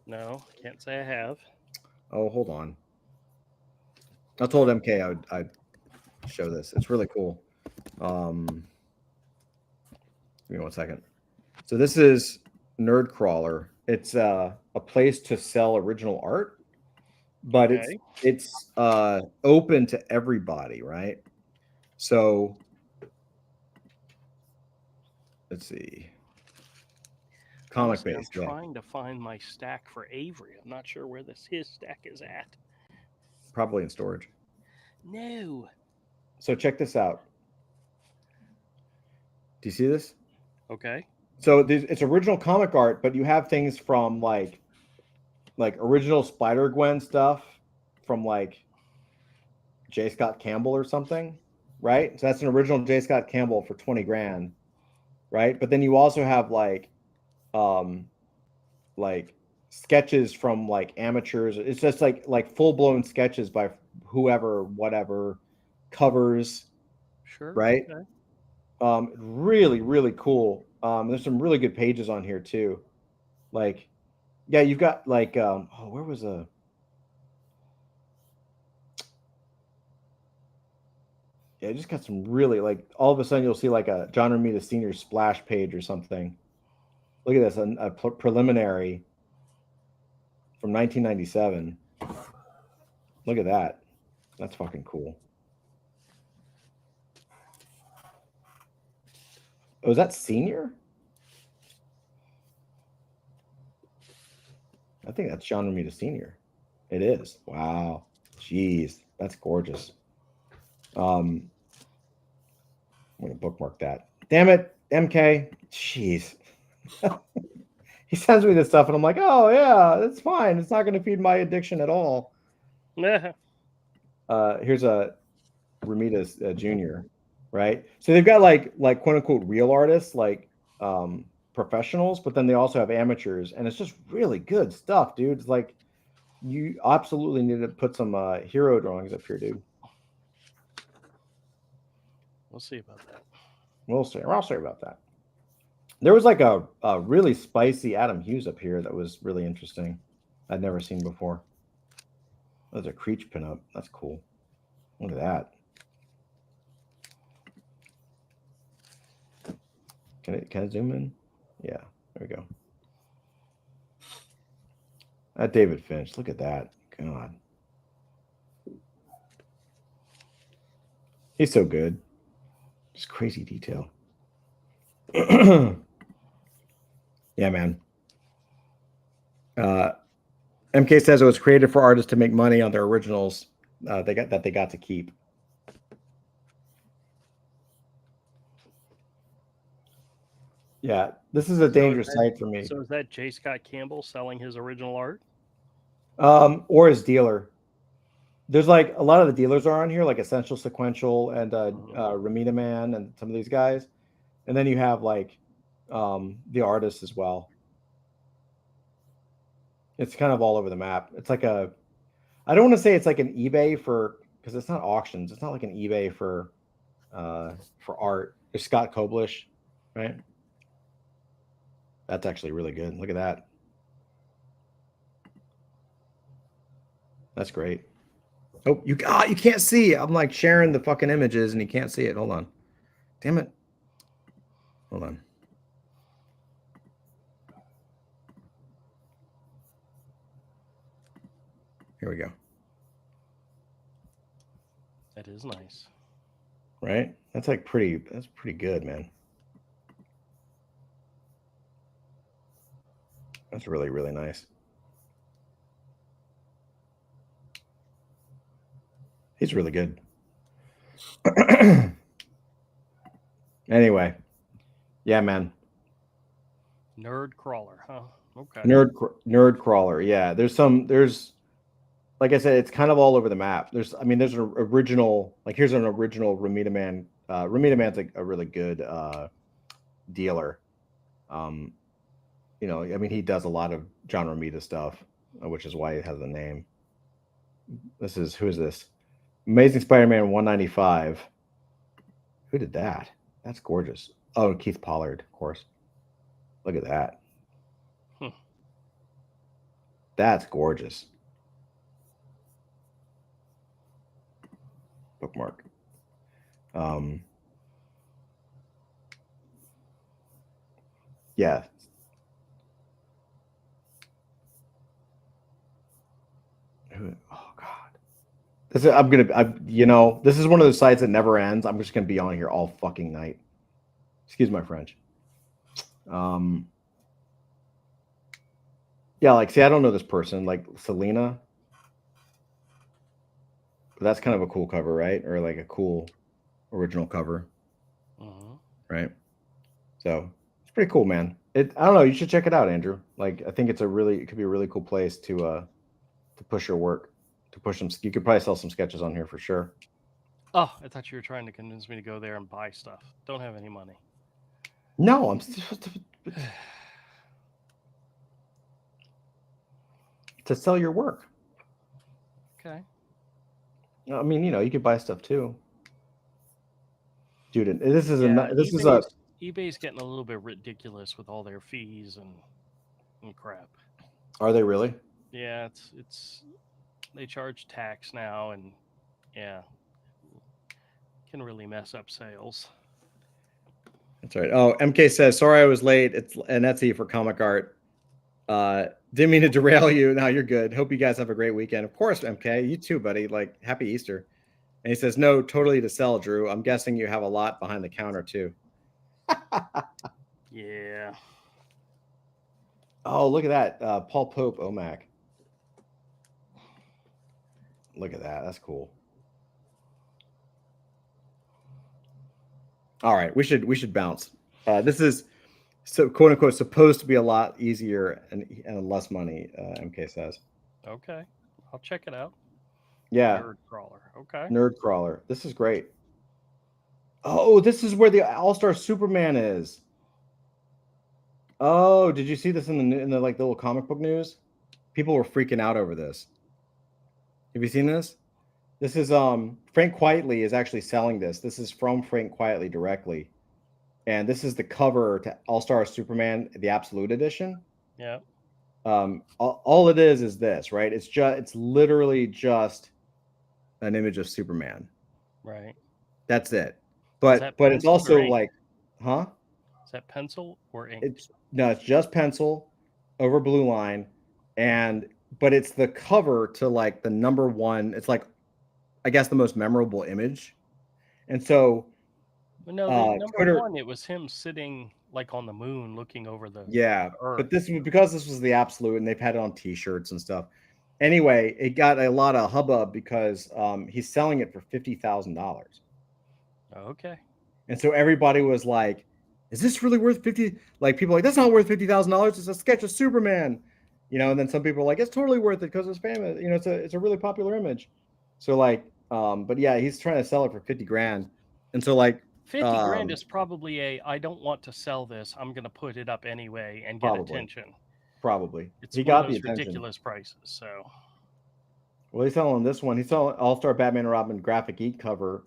No, can't say I have. Oh, hold on. I told MK I'd show this. It's really cool. Give me 1 second. So this is Nerdcrawler. It's a place to sell original art, but Okay. it's open to everybody, right? So let's see. Comic Honestly, based. I'm Yeah. trying to find my stack for Avery. I'm not sure where his stack is at. Probably in storage. No. So check this out. Do you see this? Okay. So it's original comic art, but you have things from like original Spider-Gwen stuff from like J. Scott Campbell or something, right? So that's an original J. Scott Campbell for 20 grand, right? But then you also have like sketches from like amateurs. It's just like full-blown sketches by whoever, whatever, covers, Sure. right? Okay. Really, really cool. There's some really good pages on here too. Like, yeah, you've got like where was a yeah, I just got some really like all of a sudden you'll see like a John Romita Sr. splash page or something. Look at this, a preliminary from 1997. Look at that. That's fucking cool. Oh, is that Senior? I think that's John Romita Sr. It is. Wow. Jeez, that's gorgeous. I'm gonna bookmark that. Damn it, MK. Jeez. He sends me this stuff, and I'm like, oh yeah, that's fine. It's not going to feed my addiction at all. Yeah. Here's a Ramitas Jr. Right? So they've got like quote unquote real artists, like professionals, but then they also have amateurs, and it's just really good stuff, dude. It's like you absolutely need to put some hero drawings up here, dude. We'll see about that. We'll see. I'll say about that. There was like a really spicy Adam Hughes up here that was really interesting. I'd never seen before. That's a Creech pinup. That's cool. Look at that. Can I zoom in? Yeah, there we go. That David Finch. Look at that. God. He's so good. Just crazy detail. Yeah, man. MK says it was created for artists to make money on their originals they got to keep. Yeah, this is a dangerous site for me. So is that J. Scott Campbell selling his original art? Or his dealer. There's like a lot of the dealers are on here, like Essential Sequential and Ramita Man and some of these guys. And then you have like the artists as well. It's kind of all over the map. It's like I don't want to say it's like an eBay because it's not auctions. It's not like an eBay for art. There's Scott Koblish, right? That's actually really good. Look at that. That's great. Oh, you can't see. I'm like sharing the fucking images and you can't see it. Hold on. Damn it. Hold on. Here we go. That is nice. Right? That's pretty good, man. That's really, really nice. He's really good. Anyway. Yeah, man. Nerdcrawler, huh? Okay. Nerdcrawler. Yeah. There's like I said, it's kind of all over the map. There's an original, like here's an original Ramita Man. Ramita Man's like a really good dealer. You know, I mean, he does a lot of John Romita stuff, which is why it has the name. Who is this? Amazing Spider-Man 195. Who did that? That's gorgeous. Oh, Keith Pollard, of course. Look at that. That's gorgeous. Bookmark. Yeah. Oh God. This is, this is one of those sites that never ends. I'm just gonna be on here all fucking night. Excuse my French. Yeah, like, see, I don't know this person, like Selena. But that's kind of a cool cover, right? Or like a cool original cover, right? So it's pretty cool, man. I don't know. You should check it out, Andrew. Like, I think it could be a really cool place to push your work, to push some. You could probably sell some sketches on here for sure. Oh, I thought you were trying to convince me to go there and buy stuff. Don't have any money. No, I'm to sell your work. Okay. I mean, you could buy stuff too, dude. This is eBay's getting a little bit ridiculous with all their fees and crap. Are they really? Yeah, it's they charge tax now, and yeah, can really mess up sales. That's right. Oh, MK says, sorry I was late. It's an Etsy for comic art. Didn't mean to derail you. No, you're good. Hope you guys have a great weekend. Of course, MK. You too, buddy. Like, happy Easter. And he says, no, totally to sell, Drew. I'm guessing you have a lot behind the counter too. Yeah. Oh, look at that. Paul Pope OMAC. Look at that. That's cool. All right, we should bounce. This is quote unquote supposed to be a lot easier and less money. MK says. Okay, I'll check it out. Yeah. Nerd Crawler. Okay. Nerd Crawler. This is great. Oh, this is where the All-Star Superman is. Oh, did you see this in the like little comic book news? People were freaking out over this. Have you seen this? This is Frank Quietly is actually selling this. This is from Frank Quietly directly. And this is the cover to All-Star Superman, the Absolute Edition. Yeah. All it is this, right? It's literally just an image of Superman. Right. That's it. But it's also like, huh? Is that pencil or ink? It's just pencil over blue line, but it's the cover to like the number one. It's like, I guess, the most memorable image. And so, no, the number one, it was him sitting like on the moon, looking over the earth. But this was the Absolute, and they've had it on T-shirts and stuff. Anyway, it got a lot of hubbub because he's selling it for $50,000. Okay. And so everybody was like, "Is this really worth 50?" Like, people are like, "That's not worth $50,000. It's a sketch of Superman," And then some people are like, "It's totally worth it because it's famous. It's a really popular image." So like, but yeah, he's trying to sell it for 50 grand, and so like 50 grand is probably I don't want to sell this. I'm going to put it up anyway and get attention. Probably. He got the ridiculous prices. So, well, he's selling this one. He's selling All-Star Batman and Robin graphic geek cover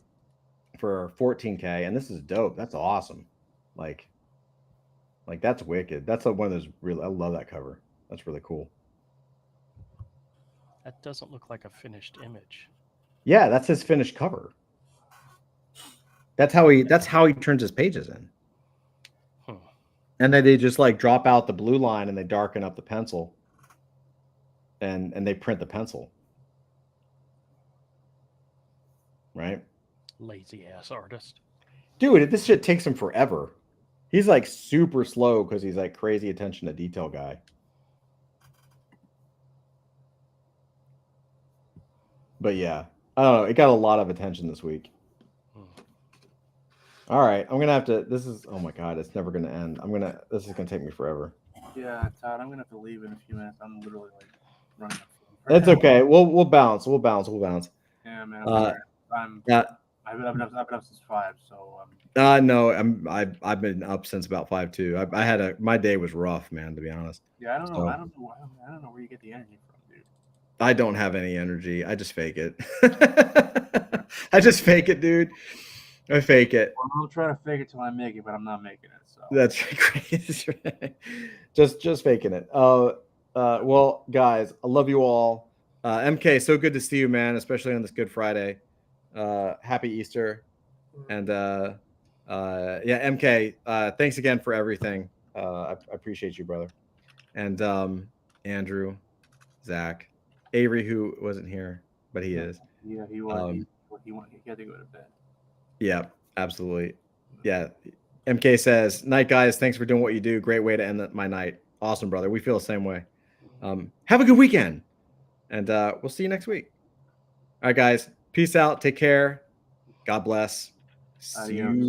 for $14K, and this is dope. That's awesome. Like that's wicked. That's one of those I love that cover. That's really cool. That doesn't look like a finished image. Yeah, that's his finished cover. That's how he turns his pages in. And then they just like drop out the blue line and they darken up the pencil. And they print the pencil. Right? Lazy ass artist. Dude, this shit takes him forever. He's like super slow because he's like crazy attention to detail guy. But yeah, I don't know. It got a lot of attention this week. All right, I'm gonna have to. This is, oh my god, it's never gonna end. This is gonna take me forever. Yeah, Todd, I'm gonna have to leave in a few minutes. I'm literally like running. It's okay. We'll bounce. Yeah, man. I've been up since 5, so. No, I've been up since about 5 too. My day was rough, man. To be honest. Yeah, I don't know. I don't know where you get the energy from, dude. I don't have any energy. I just fake it. I just fake it, dude. I fake it. Well, I'm trying to fake it till I make it, but I'm not making it. So that's great. just faking it. Well, guys, I love you all. MK, so good to see you, man, especially on this Good Friday. Happy Easter. And yeah, MK, thanks again for everything. I appreciate you, brother. And Andrew, Zach, Avery, who wasn't here, but he is. Yeah, he was. Um, he had to go to bed. Yeah, absolutely. Yeah. MK says, "Night, guys. Thanks for doing what you do. Great way to end my night. Awesome, brother. We feel the same way. Have a good weekend, and we'll see you next week. All right, guys. Peace out. Take care. God bless. See Adios. you